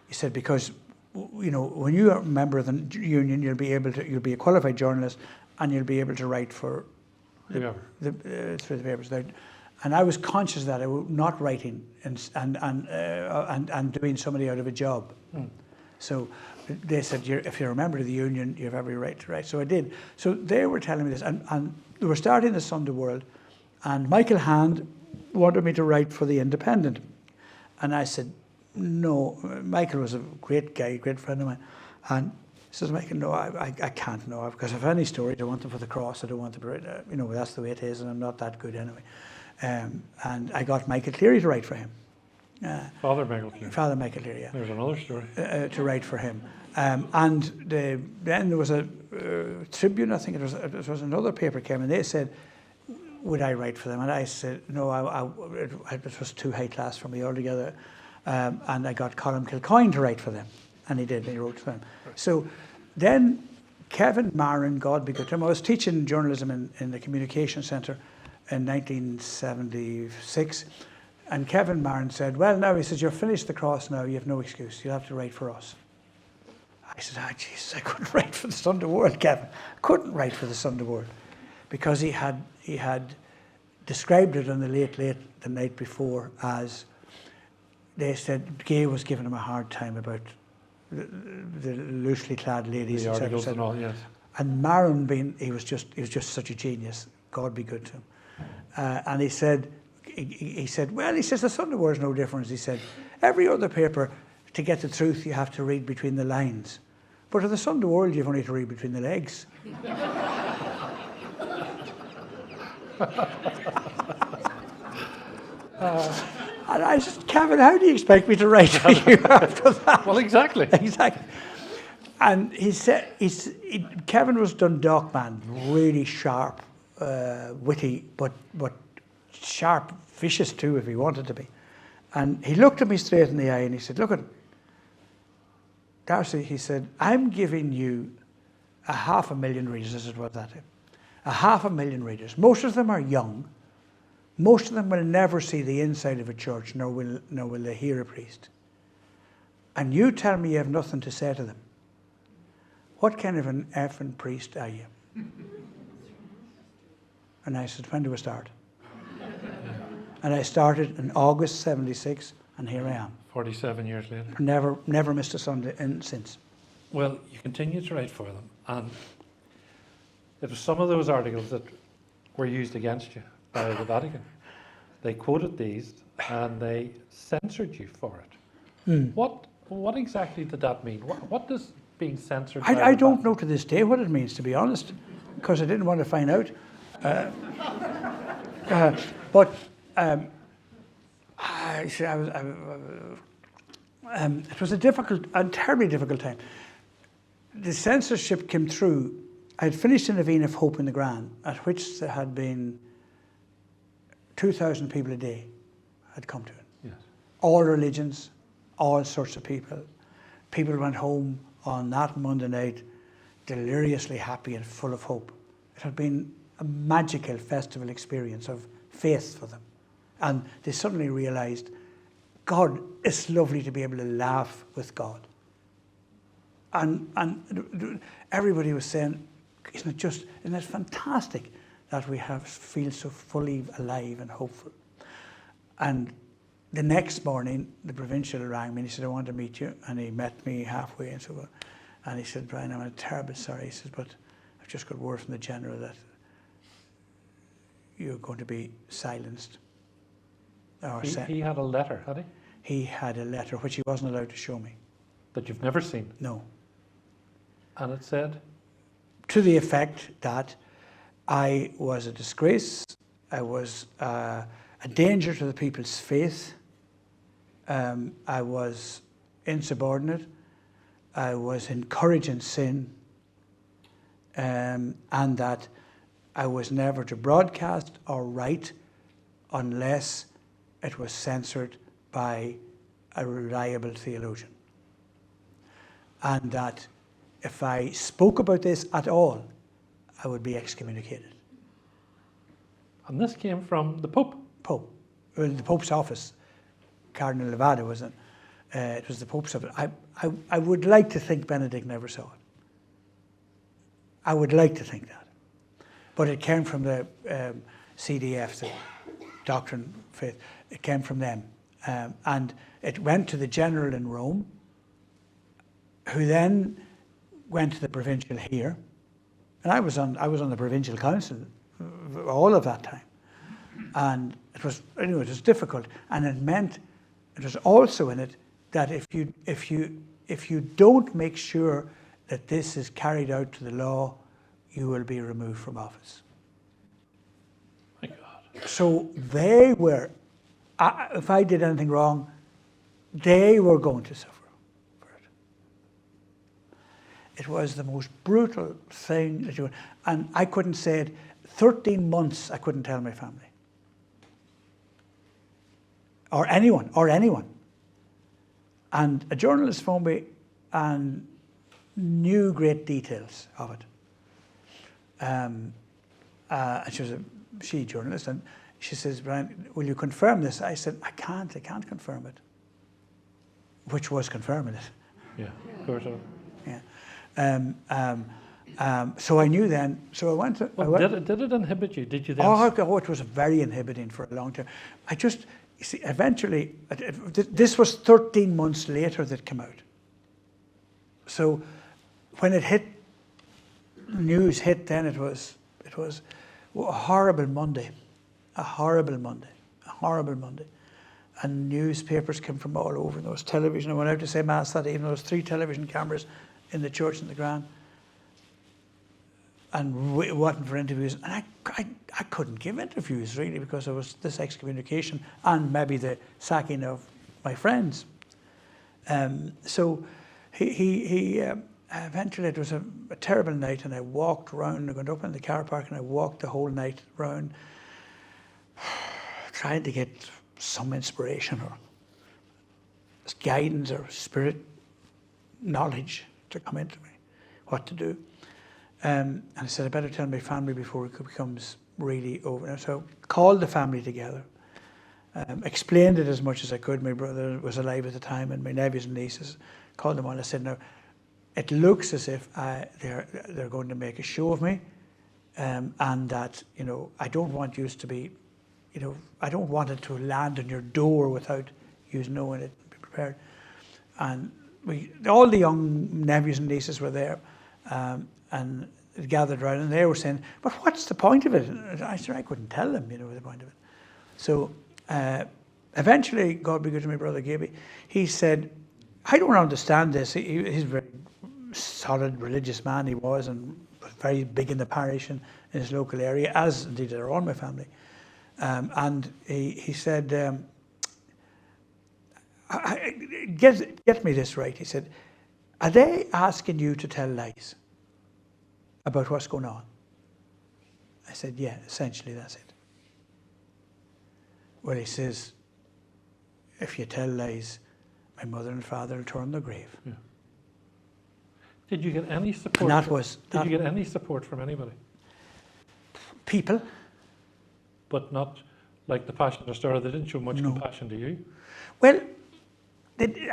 He said, because when you are a member of the union, you'll be a qualified journalist, and you'll be able to write for Whoever. through the papers. And I was conscious that I was not writing and doing somebody out of a job. So they said, if you're a member of the union, you have every right to write. So I did. So they were telling me this, and they were starting the Sunday World, and Michael Hand wanted me to write for the Independent. And I said, no. Michael was a great guy, great friend of mine. And he says, Michael, no, I can't, no, because if any stories, I want them for the Cross, I don't want them to write, that's the way it is, and I'm not that good anyway. And I got Michael Cleary to write for him. Father Michael Cleary. Father Michael Cleary, yeah. There's another story. To write for him. And then there was a Tribune, I think it was another paper came, and they said, would I write for them? And I said, no, it was too high class for me altogether. And I got Colm Kilcoyne to write for them. And he did, he wrote for them. So then Kevin Marin, God be good to him, I was teaching journalism in the Communication Centre in 1976. And Kevin Marin said, well, now, he says, you're finished the Cross now, you have no excuse, you'll have to write for us. I said, Jesus, I couldn't write for the Sunday World, Kevin. I couldn't write for the Sunday World. Because he had described it on the late the night before as, they said, Gay was giving him a hard time about the loosely clad ladies, the etc. articles and all, yes. And Marin, he was just such a genius. God be good to him. And he said, well, he says, the Sunday World is no difference. He said, every other paper, to get the truth, you have to read between the lines. But in the Sunday World, you've only to read between the legs. And I said, Kevin, how do you expect me to write for you after that? Well, exactly. Exactly. And he said, Kevin was Dundalk man, really sharp, witty, but sharp, vicious too, if he wanted to be. And he looked at me straight in the eye and he said, look at Darcy, he said, I'm giving you 500,000 readers. This is what that is. 500,000 readers. Most of them are young. Most of them will never see the inside of a church, nor will they hear a priest. And you tell me you have nothing to say to them. What kind of an effing priest are you? And I said, when do we start? And I started in August 76, and here I am. 47 years later. Never missed a Sunday since. Well, you continue to write for them, and it was some of those articles that were used against you by the Vatican. They quoted these, and they censored you for it. What exactly did that mean? What does being censored? I don't know to this day what it means, to be honest, because I didn't want to find out. But it was a terribly difficult time. The censorship came through. I had finished the Novena of Hope in the Grand, at which there had been 2,000 people a day had come to it. Yes. All religions, all sorts of people. People went home on that Monday night deliriously happy and full of hope. It had been a magical festival experience of faith for them. And they suddenly realized, God, it's lovely to be able to laugh with God. And everybody was saying, isn't it fantastic that we feel so fully alive and hopeful? And the next morning, the provincial rang me and he said, I want to meet you. And he met me halfway and so on. And he said, Brian, I'm terribly sorry. He says, but I've just got word from the general that you're going to be silenced. He had a letter, had he? He had a letter which he wasn't allowed to show me. That you've never seen? No. And it said? To the effect that I was a disgrace, I was a danger to the people's faith, I was insubordinate, I was encouraging sin, and that I was never to broadcast or write unless it was censored by a reliable theologian. And that if I spoke about this at all, I would be excommunicated. And this came from the Pope? Pope. Well, the Pope's office. Cardinal Nevada was it was the Pope's office. I would like to think Benedict never saw it. I would like to think that. But it came from the CDF, doctrine, faith, it came from them. And it went to the general in Rome, who then went to the provincial here. And I was on the provincial council all of that time. And it was, it was difficult. And it meant, it was also in it, that if you don't make sure that this is carried out to the law, you will be removed from office. My God. So they were, if I did anything wrong, they were going to suffer for it. It was the most brutal thing that you, and I couldn't say it. 13 months I couldn't tell my family. Or anyone. And a journalist phoned me and knew great details of it. And she was a journalist, and she says, "Brian, will you confirm this?" I said, I can't confirm it. Which was confirming it. Yeah, of course. Yeah. So I knew then. So I went to. Well, did it inhibit you? Did you then? Oh, it was very inhibiting for a long time. You see, eventually, this was 13 months later that came out. So when it hit, news hit, then it was a horrible Monday. And newspapers came from all over. And there was television. I went out to say Mass that evening. There was 3 television cameras in the church in the Grand. And it wasn't for interviews. And I couldn't give interviews, really, because there was this excommunication and maybe the sacking of my friends. So he eventually, it was a terrible night, and I walked around. I went up in the car park, and I walked the whole night around, trying to get some inspiration or guidance or spirit knowledge to come into me, what to do. And I said, I better tell my family before it becomes really over. So I called the family together, explained it as much as I could. My brother was alive at the time, and my nephews and nieces. Called them on. I said, now, it looks as if they're going to make a show of me, and that, I don't want you to be, I don't want it to land on your door without you knowing it and be prepared. And all the young nephews and nieces were there, and gathered around, and they were saying, but what's the point of it? And I said, I couldn't tell them, the point of it. So eventually, God be good to my brother Gaby, he said, I don't understand this. He's a very solid religious man, he was, and was very big in the parish and in his local area, as indeed are all my family. And he said, get me this right. He said, are they asking you to tell lies about what's going on? I said, yeah, essentially that's it. Well, he says, if you tell lies, my mother and father will turn their grave. Yeah. Did you get any support? And that was... Did you get any support from anybody? People. But not like the Passion Restorer, they didn't show much compassion to you? Well,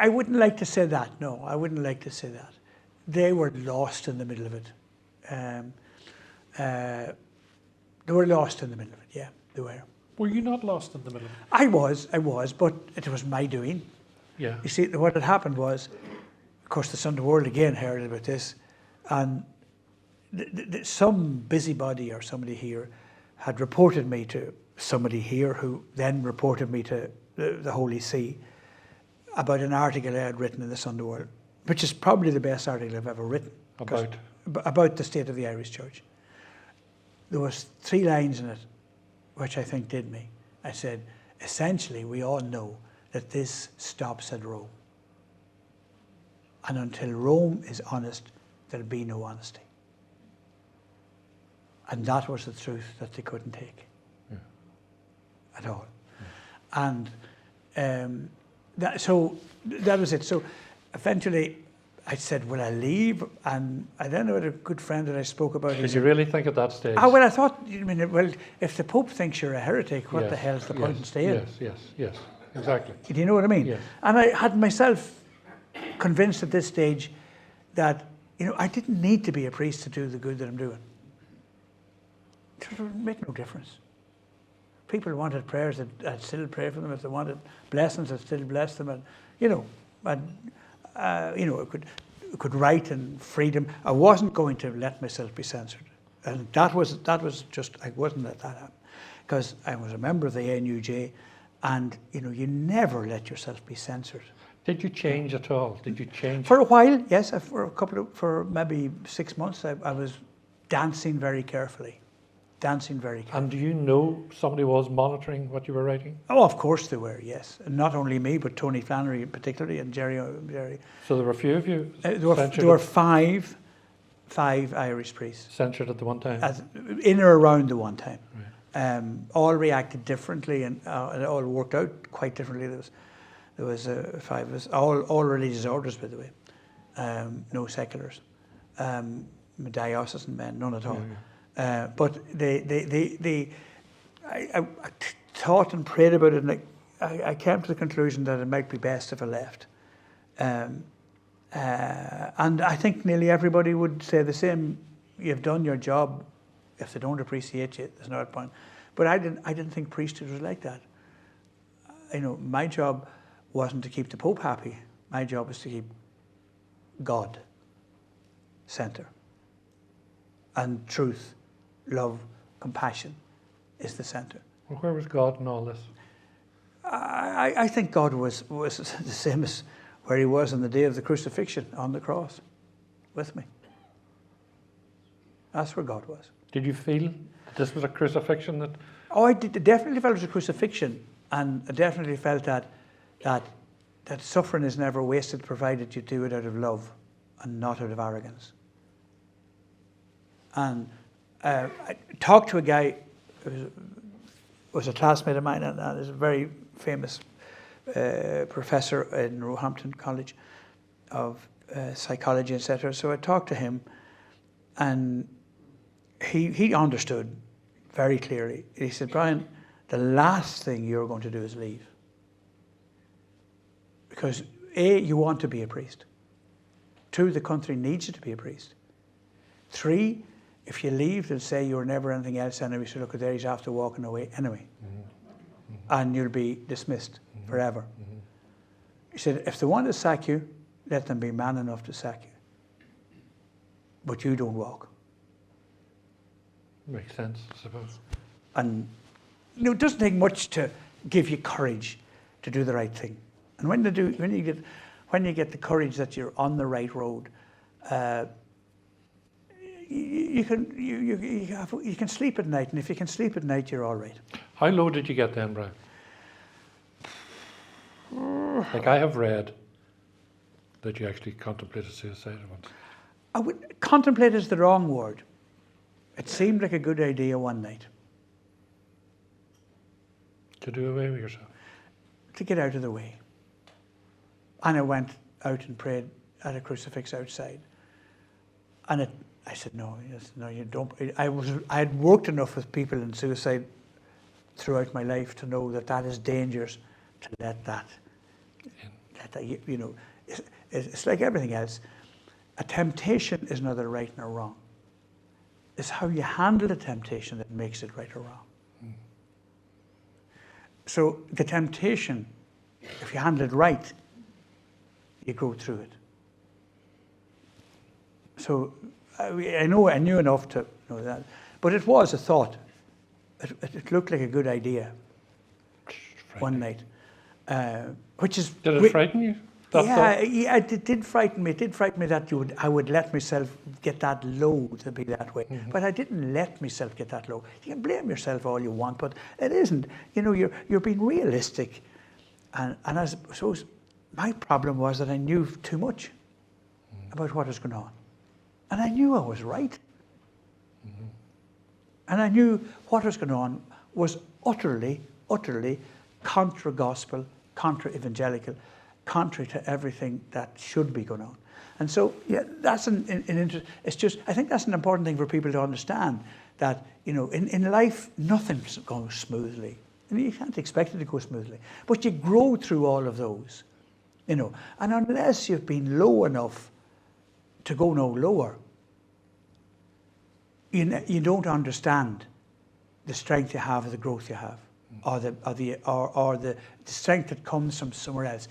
I wouldn't like to say that, no. I wouldn't like to say that. They were lost in the middle of it. They were lost in the middle of it, yeah, they were. Were you not lost in the middle of it? I was, but it was my doing. Yeah. You see, what had happened was, of course, the Sunday World again heard about this, and some busybody or somebody here had reported me to somebody here, who then reported me to the Holy See about an article I had written in the Sunday World, which is probably the best article I've ever written. About the state of the Irish Church. There was 3 lines in it which I think did me. I said, essentially, we all know that this stops at Rome. And until Rome is honest, there'll be no honesty. And that was the truth that they couldn't take. Yeah. At all. Yeah. And so that was it. So eventually I said, will I leave? And I then had a good friend that I spoke about. Did you really think at that stage? Well, I thought, if the Pope thinks you're a heretic, what the hell's the point in staying? Yes, exactly. Do you know what I mean? Yes. And I had myself convinced at this stage that, I didn't need to be a priest to do the good that I'm doing. It would make no difference. people wanted prayers, I'd still pray for them. If they wanted blessings, I'd still bless them. And, I could write and freedom. I wasn't going to let myself be censored. And that was just, I wasn't let that happen. Because I was a member of the ANUJ, and, you never let yourself be censored. Did you change at all? Did you change? For a while, yes. For maybe 6 months, I was dancing very carefully. And do you know somebody was monitoring what you were writing? Oh, of course they were, yes. And not only me, but Tony Flannery particularly, and Gerry. So there were a few of you there were five Irish priests. Censored at the one time? In or around the one time. Right. All reacted differently, and it all worked out quite differently. There was 5 of us, all religious orders, by the way. No seculars. Diocesan men, none at all. Yeah. But I thought and prayed about it, and I came to the conclusion that it might be best if I left. And I think nearly everybody would say the same. You've done your job. If they don't appreciate you, there's no point. But I didn't think priesthood was like that. My job wasn't to keep the Pope happy. My job was to keep God center. And truth, love, compassion is the center. Well, where was God in all this? I think God was the same as where he was on the day of the crucifixion on the cross with me. That's where God was. Did you feel that this was a crucifixion? Oh, I definitely felt it was a crucifixion, and I definitely felt that suffering is never wasted, provided you do it out of love and not out of arrogance. And I talked to a guy who was a classmate of mine, and is a very famous professor in Roehampton College of psychology, etc. So I talked to him, and he understood very clearly. He said, Brian, the last thing you're going to do is leave. Because A, you want to be a priest. 2, the country needs you to be a priest. 3, if you leave, they'll say you're never anything else anyway, so look, there he's after walking away anyway. Mm-hmm. And you'll be dismissed forever. Mm-hmm. He said, if they want to sack you, let them be man enough to sack you. But you don't walk. Makes sense, I suppose. And it doesn't take much to give you courage to do the right thing. And when you get the courage that you're on the right road, you can sleep at night, and if you can sleep at night, you're all right. How low did you get then, Brian? Like, I have read that you actually contemplated suicide once. Contemplate is the wrong word. It seemed like a good idea one night. To do away with yourself? To get out of the way. And I went out and prayed at a crucifix outside. And I said, no, you don't. I had worked enough with people in suicide throughout my life to know that is dangerous, to let that it's like everything else. A temptation is neither right nor wrong. It's how you handle a temptation that makes it right or wrong. Mm. So the temptation, if you handle it right, you go through it. So I knew enough to know that. But it was a thought. It looked like a good idea one night. Which is... Did it frighten you? Yeah, it did frighten me. It did frighten me that I would let myself get that low to be that way. Mm-hmm. But I didn't let myself get that low. You can blame yourself all you want, but it isn't. You're being realistic. And I suppose my problem was that I knew too much about what was going on. And I knew I was right. Mm-hmm. And I knew what was going on was utterly contra-gospel, contra-evangelical, contrary to everything that should be going on. And so, yeah, that's an interest. It's just, I think that's an important thing for people to understand, that, in life, nothing's going smoothly. And you can't expect it to go smoothly. But you grow through all of those, and unless you've been low enough to go no lower, you don't understand the strength you have or the growth you have. or the strength that comes from somewhere else.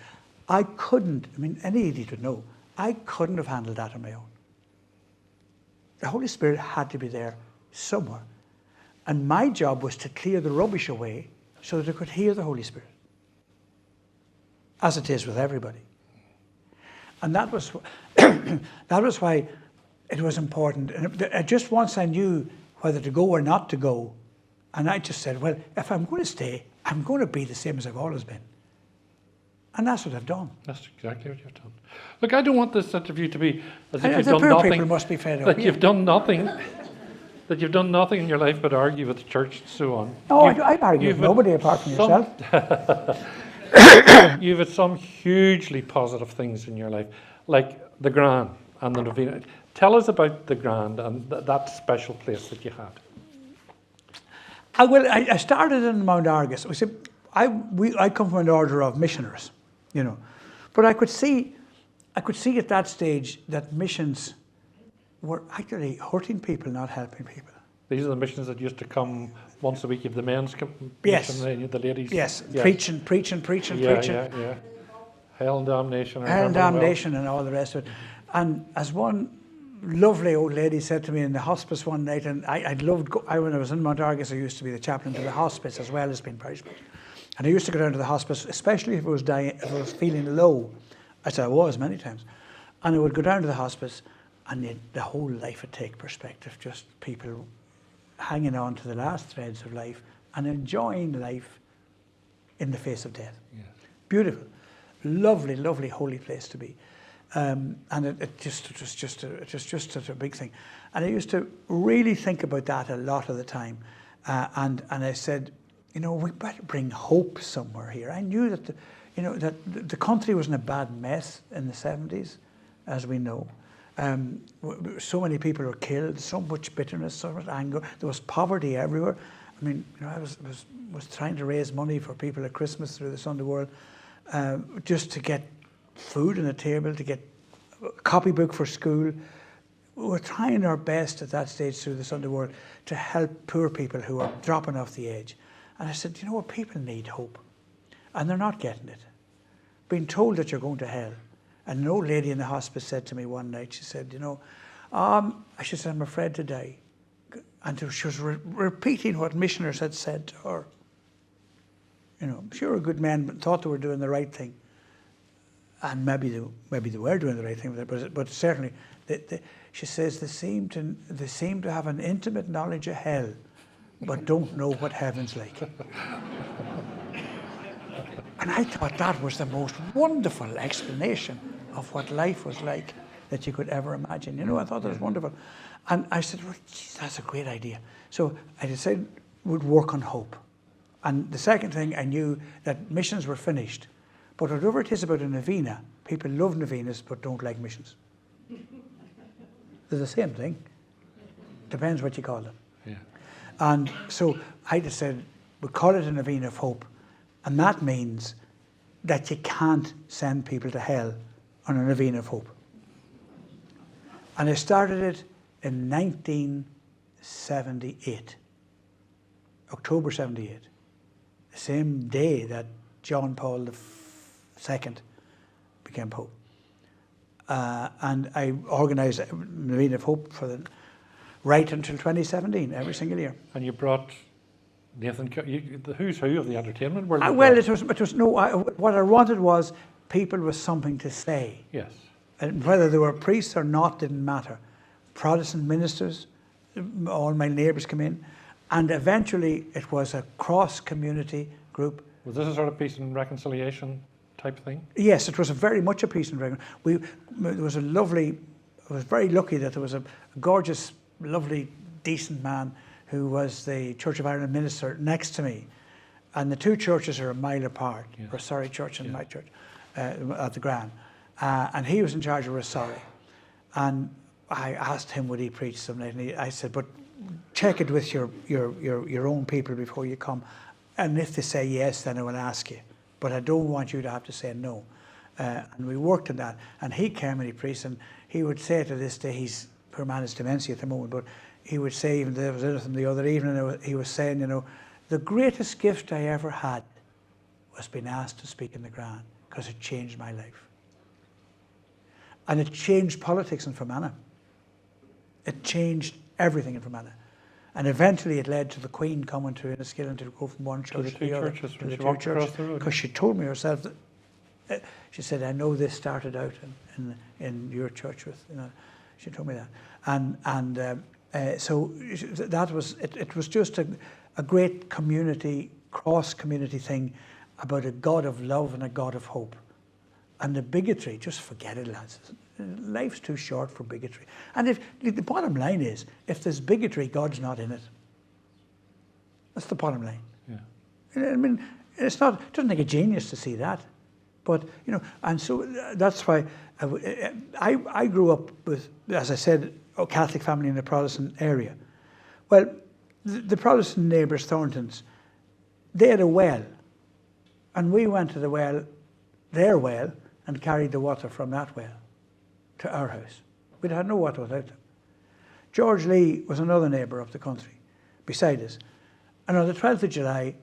I couldn't, I mean, any idiot would know, I couldn't have handled that on my own. The Holy Spirit had to be there somewhere. And my job was to clear the rubbish away so that I could hear the Holy Spirit. As it is with everybody. And that was, that was why it was important. And just once I knew whether to go or not to go, and I just said, well, if I'm going to stay, I'm going to be the same as I've always been. And that's what I've done. That's exactly what you've done. Look, I don't want this interview to be as if And you've the done poor nothing. people must be fed up. That you've done nothing. That you've done nothing in your life but argue with the church and so on. No, I argue with nobody apart from yourself. You've had some hugely positive things in your life, like the Grand and the Novena. Tell us about the Grand and that special place that you had. I started in Mount Argus. We said, I come from an order of missioners, you know, but I could see at that stage that missions were actually hurting people, not helping people. These are the missions that used to come once a week. If the men's Yes. mission, the ladies. Yes, yes. preaching. Yeah. Hell and damnation. Hell and damnation and all the rest of it. And as one lovely old lady said to me in the hospice one night, and I loved, when I was in Mount Argus, I used to be the chaplain to the hospice as well as being parish priest. And I used to go down to the hospice, especially if I was dying, if I was feeling low, as I was many times. And I would go down to the hospice, and the whole life would take perspective, just people hanging on to the last threads of life and enjoying life in the face of death. Yes. Beautiful, lovely, lovely, holy place to be. And it was just such a big thing. And I used to really think about that a lot of the time. And I said, you know, we better bring hope somewhere here. I knew that the country was in a bad mess in the 70s, as we know. So many people were killed, so much bitterness, so much anger. There was poverty everywhere. I mean, you know, I was trying to raise money for people at Christmas through the Sunday World, just to get food on the table, to get a copybook for school. We were trying our best at that stage through the Sunday World to help poor people who were dropping off the edge. And I said, you know what, people need hope. And they're not getting it. Being told that you're going to hell. And an old lady in the hospice said to me one night, she said, you know, she said, I'm afraid to die. And she was repeating what missioners had said to her. You know, sure, good men thought they were doing the right thing. And maybe they were doing the right thing, but certainly, she says they seem to have an intimate knowledge of hell, but don't know what heaven's like. And I thought that was the most wonderful explanation of what life was like that you could ever imagine. You know, I thought that was wonderful. And I said, well, geez, that's a great idea. So I decided we'd work on hope. And the second thing, I knew that missions were finished. But whatever it is about a novena, people love novenas but don't like missions. They're the same thing. Depends what you call them. Yeah. And so I decided we call it a Novena of Hope. And that means that you can't send people to hell on a Novena of Hope. And I started it in 1978, October 78, the same day that John Paul II became Pope. And I organised a Novena of Hope for right until 2017, every single year. And you brought Nathan, the who's who of the entertainment world? Well, it was no. What I wanted was people with something to say. Yes. And whether they were priests or not didn't matter. Protestant ministers, all my neighbours came in, and eventually it was a cross-community group. Was this a sort of peace and reconciliation type thing? Yes, it was very much a peace and reconciliation. There was a lovely. I was very lucky that there was a gorgeous, lovely, decent man who was the Church of Ireland minister next to me. And the two churches are a mile apart, Yeah. Rossari Church and my church, at the Grand. And he was in charge of Rossari. And I asked him, would he preach some night? And I said, but check it with your own people before you come. And if they say yes, then I will ask you. But I don't want you to have to say no. And we worked on that. And he came and he preached, and he would say to this day, poor man has dementia at the moment, but he would say, even there was anything the other evening, he was saying, you know, the greatest gift I ever had was being asked to speak in the Grand, because it changed my life. And it changed politics in Fermanagh. It changed everything in Fermanagh. And eventually it led to the Queen coming to Enniskillen to go from one church to the other. To the two churches, because she told me herself that, she said, I know this started out in your church with, she told me that. So that was, it was just a great community, cross-community thing about a God of love and a God of hope. And the bigotry, just forget it, lads. Life's too short for bigotry. And if the bottom line is, if there's bigotry, God's not in it. That's the bottom line. Yeah. I mean, it doesn't take a genius to see that. But, and so that's why I grew up with, as I said, a Catholic family in the Protestant area. Well, the Protestant neighbours, Thorntons, they had a well. And we went to the well, their well, and carried the water from that well to our house. We'd had no water without them. George Lee was another neighbour up the country, beside us. And on the 12th of July,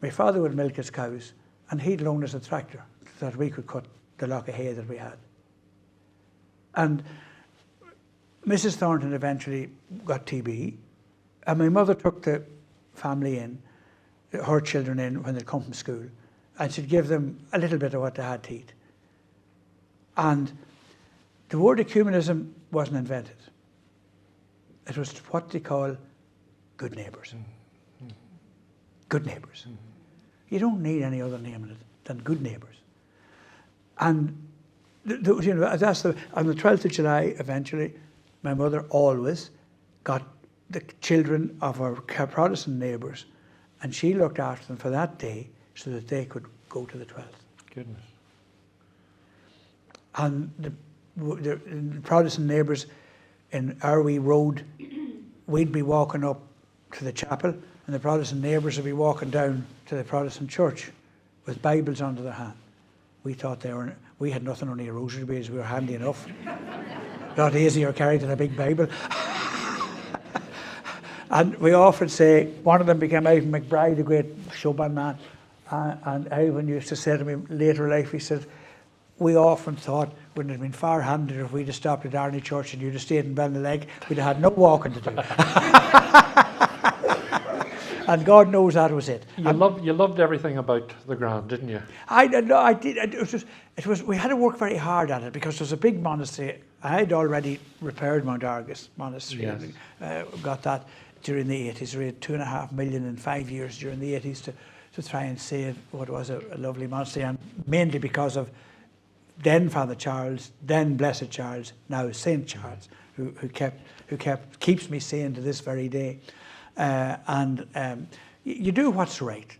my father would milk his cows, and he'd loan us a tractor so that we could cut the lock of hay that we had. And Mrs. Thornton eventually got TB, and my mother took the family in, her children in, when they'd come from school, and she'd give them a little bit of what they had to eat. And the word ecumenism wasn't invented. It was what they call good neighbours. Good neighbours. You don't need any other name in it than good neighbours. And on the 12th of July, eventually, my mother always got the children of our Protestant neighbours, and she looked after them for that day so that they could go to the 12th. Goodness. And the Protestant neighbours in our wee road, we'd be walking up to the chapel, and the Protestant neighbours would be walking down to the Protestant church with Bibles under their hand. We thought we had nothing, only a rosary because we were handy enough. A lot easier carried than a big Bible. And we often say, one of them became Ivan McBride, a great showman man. And Ivan used to say to me later in life, he said, we often thought, wouldn't it have been far handier if we'd have stopped at Arney Church and you'd have stayed in Ballinalleg, we'd have had no walking to do. And God knows that was it. You loved everything about the Grand, didn't you? I did. It was. We had to work very hard at it because there was a big monastery. I had already repaired Mount Argus Monastery. Yes. Got that during the 80s. We had $2.5 million in 5 years during the 80s to try and save what was a lovely monastery, and mainly because of then Father Charles, then Blessed Charles, now Saint Charles, who keeps me sane to this very day. You do what's right,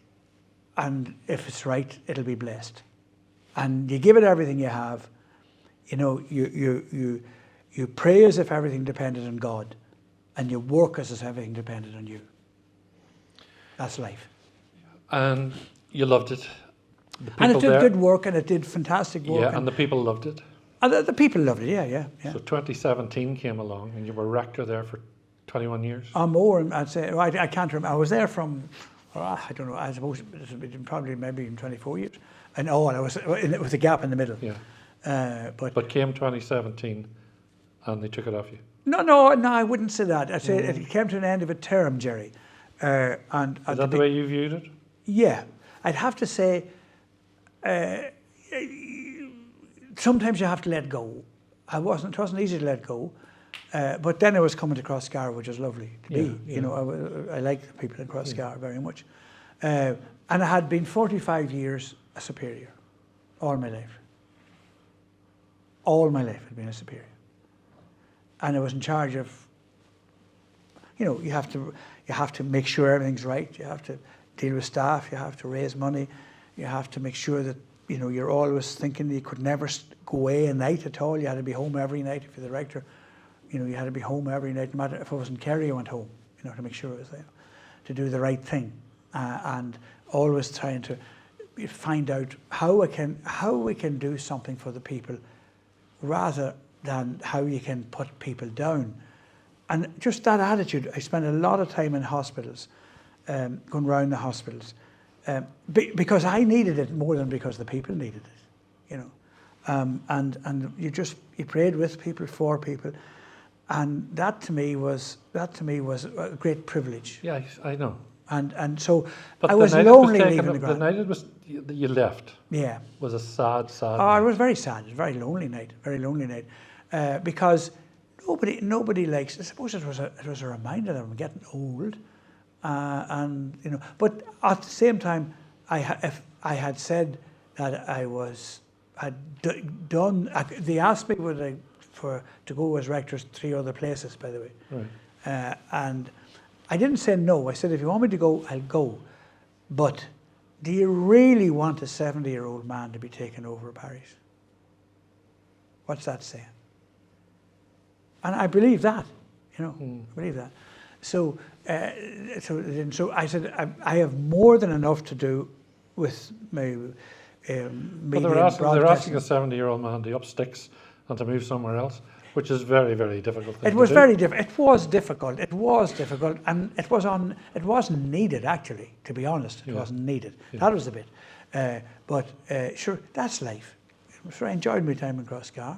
and if it's right, it'll be blessed. And you give it everything you have. You pray as if everything depended on God, and you work as if everything depended on you. That's life. And you loved it. And it did good work, and it did fantastic work. Yeah, and the people loved it. And the people loved it, yeah. So 2017 came along, and you were rector there for 21 years? More, I'd say. I can't remember. I was there from, I don't know, I suppose it probably maybe even 24 years. And I was with a gap in the middle. Yeah. But came 2017 and they took it off you? No, I wouldn't say that. I'd say it came to an end of a term, Gerry. Is that the way you viewed it? Yeah. I'd have to say, sometimes you have to let go. It wasn't easy to let go. But then I was coming to Crossgar, which was lovely to be. Yeah. I like the people in Crossgar very much. And I had been 45 years a superior, all my life. All my life I'd been a superior. And I was in charge of, you have to make sure everything's right. You have to deal with staff. You have to raise money. You have to make sure that, you're always thinking you could never go away a night at all. You had to be home every night if you're the rector. You had to be home every night, no matter if I was in Kerry, I went home, to make sure I was there, to do the right thing, and always trying to find out how we can do something for the people, rather than how you can put people down. And just that attitude. I spent a lot of time in hospitals, going round the hospitals, because I needed it more than because the people needed it, and you prayed with people, for people, and that to me was a great privilege. Yeah, I know. And so But I was lonely leaving the the ground. night it was you left Yeah. was a sad Oh, night. it was very sad. It was a very lonely night, because nobody likes. I suppose it was a reminder that I'm getting old, and But at the same time, if I had said that they asked me to go as rectors 3 other places, by the way, Right. and I didn't say no. I said, if you want me to go, I'll go. But do you really want a 70-year-old man to be taking over a parish? What's that saying? And I believe that, I believe that. So I said, I have more than enough to do with my media But they're asking a 70-year-old man to up sticks and to move somewhere else, which is very, very difficult thing It was to do. very difficult. It was difficult, and it wasn't needed, actually. To be honest, it wasn't needed. Yeah. That was the bit. But sure, that's life. So I enjoyed my time in Crossgar,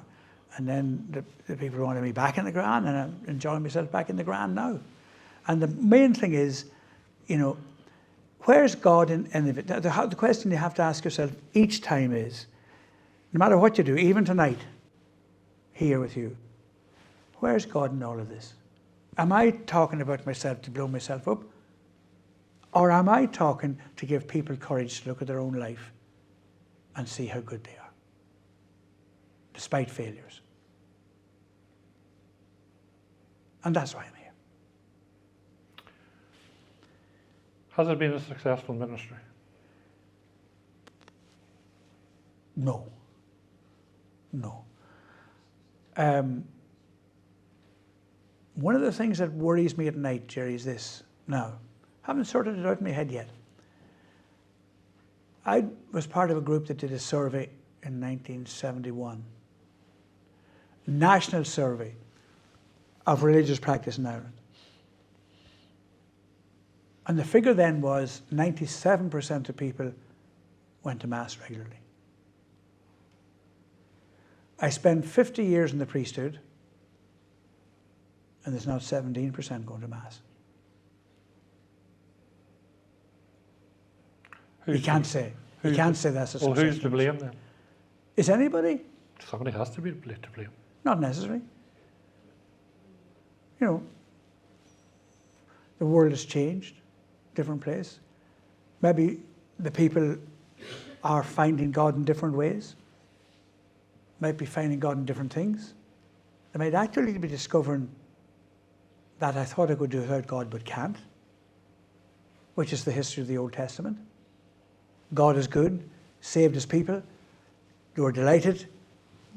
and then the people wanted me back in the Grand, and I'm enjoying myself back in the Grand now. And the main thing is, where's God in any of it? The question you have to ask yourself each time is, no matter what you do, even tonight, here with you, where's God in all of this? Am I talking about myself to blow myself up? Or am I talking to give people courage to look at their own life and see how good they are, despite failures? And that's why I'm here. Has it been a successful ministry? No. One of the things that worries me at night, Gerry, is this. Now, haven't sorted it out in my head yet. I was part of a group that did a survey in 1971. National survey of religious practice in Ireland. And the figure then was 97% of people went to Mass regularly. I spent 50 years in the priesthood, and there's now 17% going to Mass. You can't say that's a success. Well, who's to blame then? Is anybody? Somebody has to be to blame. Not necessary. The world has changed, different place. Maybe the people are finding God in different ways. Might be finding God in different things. They might actually be discovering that I thought I could do without God but can't, which is the history of the Old Testament. God is good, saved his people. They were delighted,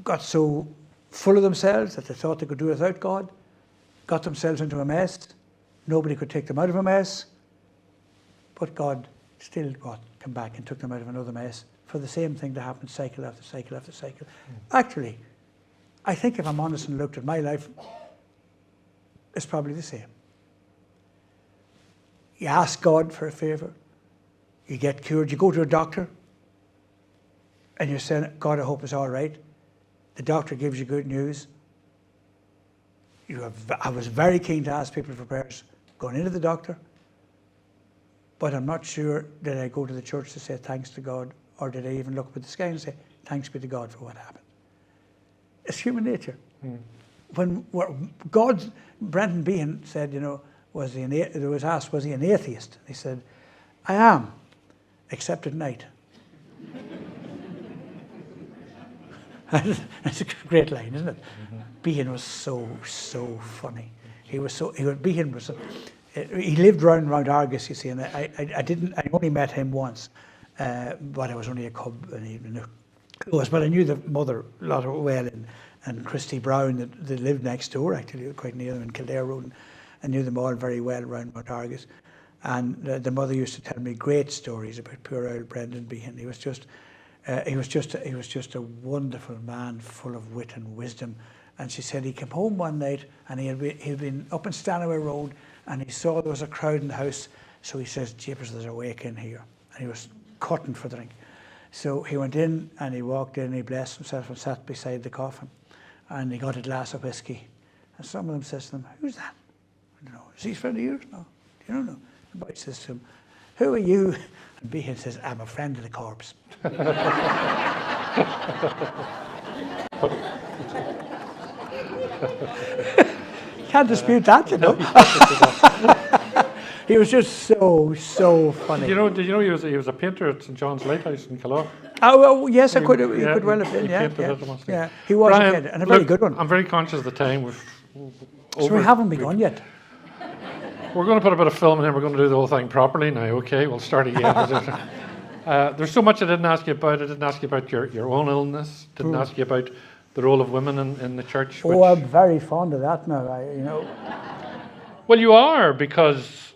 got so full of themselves that they thought they could do without God, got themselves into a mess. Nobody could take them out of a mess, but God still came back and took them out of another mess for the same thing to happen cycle after cycle after cycle. Actually, I think if I'm honest and looked at my life, it's probably the same. You ask God for a favour, you get cured, you go to a doctor, and you're saying, God, I hope it's all right. The doctor gives you good news. I was very keen to ask people for prayers going into the doctor, but I'm not sure did I go to the church to say thanks to God, or did I even look up at the sky and say, thanks be to God for what happened. It's human nature. When Brendan Behan said, was he an atheist? He said, I am, except at night. That's a great line, isn't it? Behan was so funny. He lived round Argus, you see, and I only met him once, but I was only a cub, and but I knew the mother a lot well, and Christy Brown that lived next door, actually, quite near them in Kildare Road, and I knew them all very well around Mount Argus. And the mother used to tell me great stories about poor old Brendan Behan. He was just a wonderful man, full of wit and wisdom. And she said he came home one night and he'd been up in Stanaway Road, and he saw there was a crowd in the house, So he says, "Jeepers, there's a wake in here." And he was cutting for drink. So he went in and he walked in, he blessed himself and sat beside the coffin. And he got a glass of whiskey. And some of them says to them, "Who's that?" "I don't know." "Is he a friend of yours?" "No." "You don't know?" The boy says to him, "Who are you?" And Behan says, "I'm a friend of the corpse." Can't dispute that, you know. He was just so funny. Did you know he was a painter at St John's Lighthouse in Killaloe? Oh, well, yes, he could well have been. He Yeah, painted yeah. it, must have. Yeah, he was Brian, a painter, and a very good one. I'm very conscious of the time. So we haven't begun yet. We're going to put a bit of film in and we're going to do the whole thing properly now. Okay, we'll start again. There's so much I didn't ask you about. I didn't ask you about your own illness. Didn't ask you about the role of women in the church. Oh, I'm very fond of that now. Well, you are, because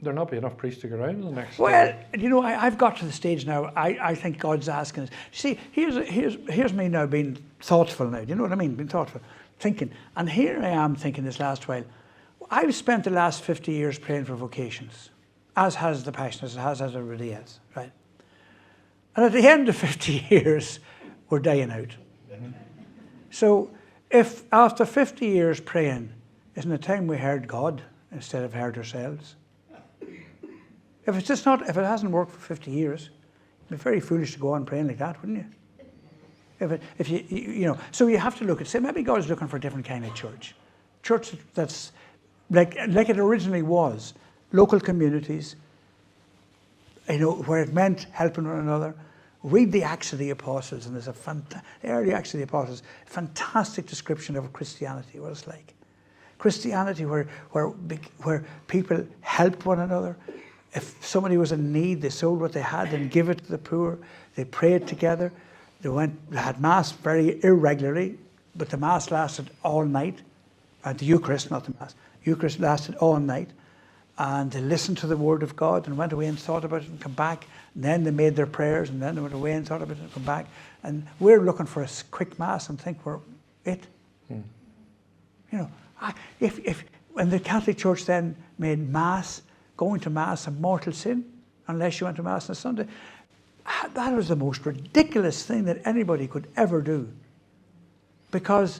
there'll not be enough priests to go around in the next. Well, I've got to the stage now. I think God's asking us. See, here's me now being thoughtful now. Do you know what I mean? Being thoughtful, thinking. And here I am thinking this last while. I've spent the last 50 years praying for vocations, as has the Passionists, as has everybody else, right? And at the end of 50 years, we're dying out. Mm-hmm. So if after 50 years praying, isn't it time we heard God instead of heard ourselves? If it hasn't worked for 50 years, it'd be very foolish to go on praying like that, wouldn't you? So you have to look and say, maybe God's looking for a different kind of church that's like it originally was, local communities, where it meant helping one another. Read the Acts of the Apostles, and there's the early Acts of the Apostles, fantastic description of Christianity, what it's like. Christianity where people helped one another. If somebody was in need, they sold what they had and give it to the poor. They prayed together. They had Mass very irregularly, but the Mass lasted all night. The Eucharist, not the Mass. Eucharist lasted all night. And they listened to the Word of God and went away and thought about it and come back. And then they made their prayers and then they went away and thought about it and come back. And we're looking for a quick Mass and think we're it. When the Catholic Church then made Mass, going to Mass, a mortal sin, unless you went to Mass on a Sunday, that was the most ridiculous thing that anybody could ever do. Because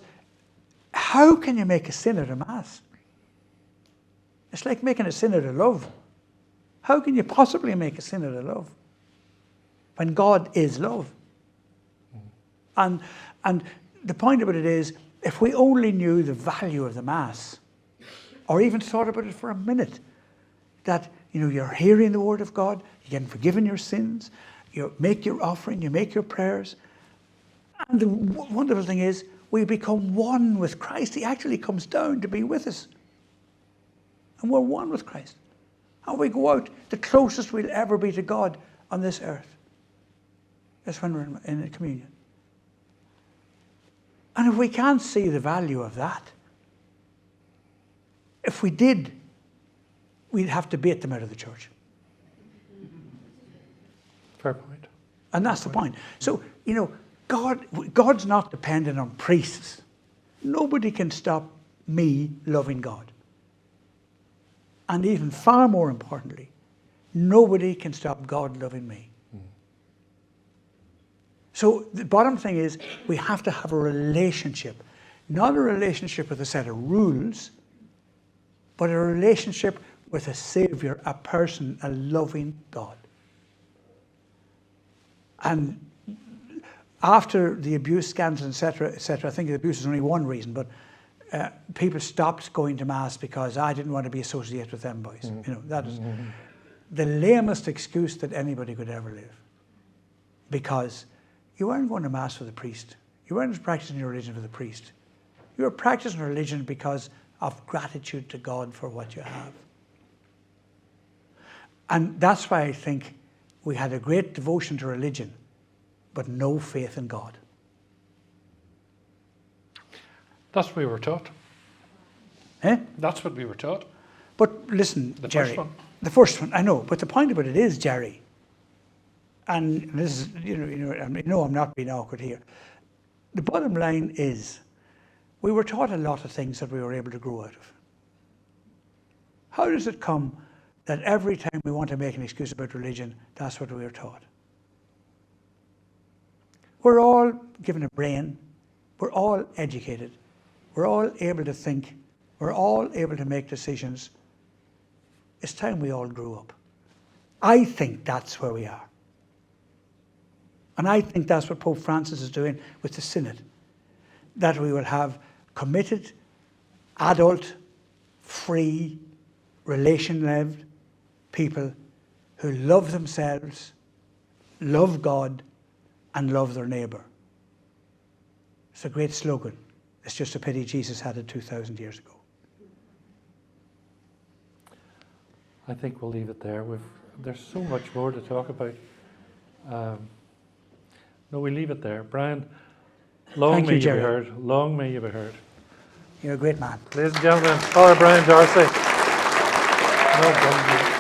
how can you make a sin at a Mass? It's like making a sin out of love. How can you possibly make a sin out of love when God is love? And the point about it is, if we only knew the value of the Mass, or even thought about it for a minute, that you're hearing the Word of God, you're getting forgiven your sins, you make your offering, you make your prayers, and the wonderful thing is, we become one with Christ. He actually comes down to be with us. And we're one with Christ. And we go out, the closest we'll ever be to God on this earth is when we're in communion. And if we can't see the value of that, if we did, we'd have to bait them out of the church. Fair point. And that's the point. So, God's not dependent on priests. Nobody can stop me loving God. And even far more importantly, nobody can stop God loving me. So the bottom thing is, we have to have a relationship. Not a relationship with a set of rules, but a relationship with a Saviour, a person, a loving God. And after the abuse scandals, etc., I think the abuse is only one reason, but people stopped going to Mass because I didn't want to be associated with them boys. That is the lamest excuse that anybody could ever live. Because you weren't going to Mass for the priest. You weren't practicing your religion for the priest. You were practicing religion because of gratitude to God for what you have. And that's why I think we had a great devotion to religion, but no faith in God. That's what we were taught. Eh? That's what we were taught. But listen, Gerry. First one. The first one, I know. But the point about it is, Gerry, and this is, I'm not being awkward here. The bottom line is, we were taught a lot of things that we were able to grow out of. How does it come that every time we want to make an excuse about religion, that's what we're taught? We're all given a brain. We're all educated. We're all able to think. We're all able to make decisions. It's time we all grew up. I think that's where we are. And I think that's what Pope Francis is doing with the Synod. That we will have committed, adult, free, relation-led people who love themselves, love God, and love their neighbour. It's a great slogan. It's just a pity Jesus had it 2,000 years ago. I think we'll leave it there. There's so much more to talk about. No, we leave it there. Brian, long may you be heard. Long may you be heard. You're a great man. Ladies and gentlemen, Father Brian Darcy. Well done.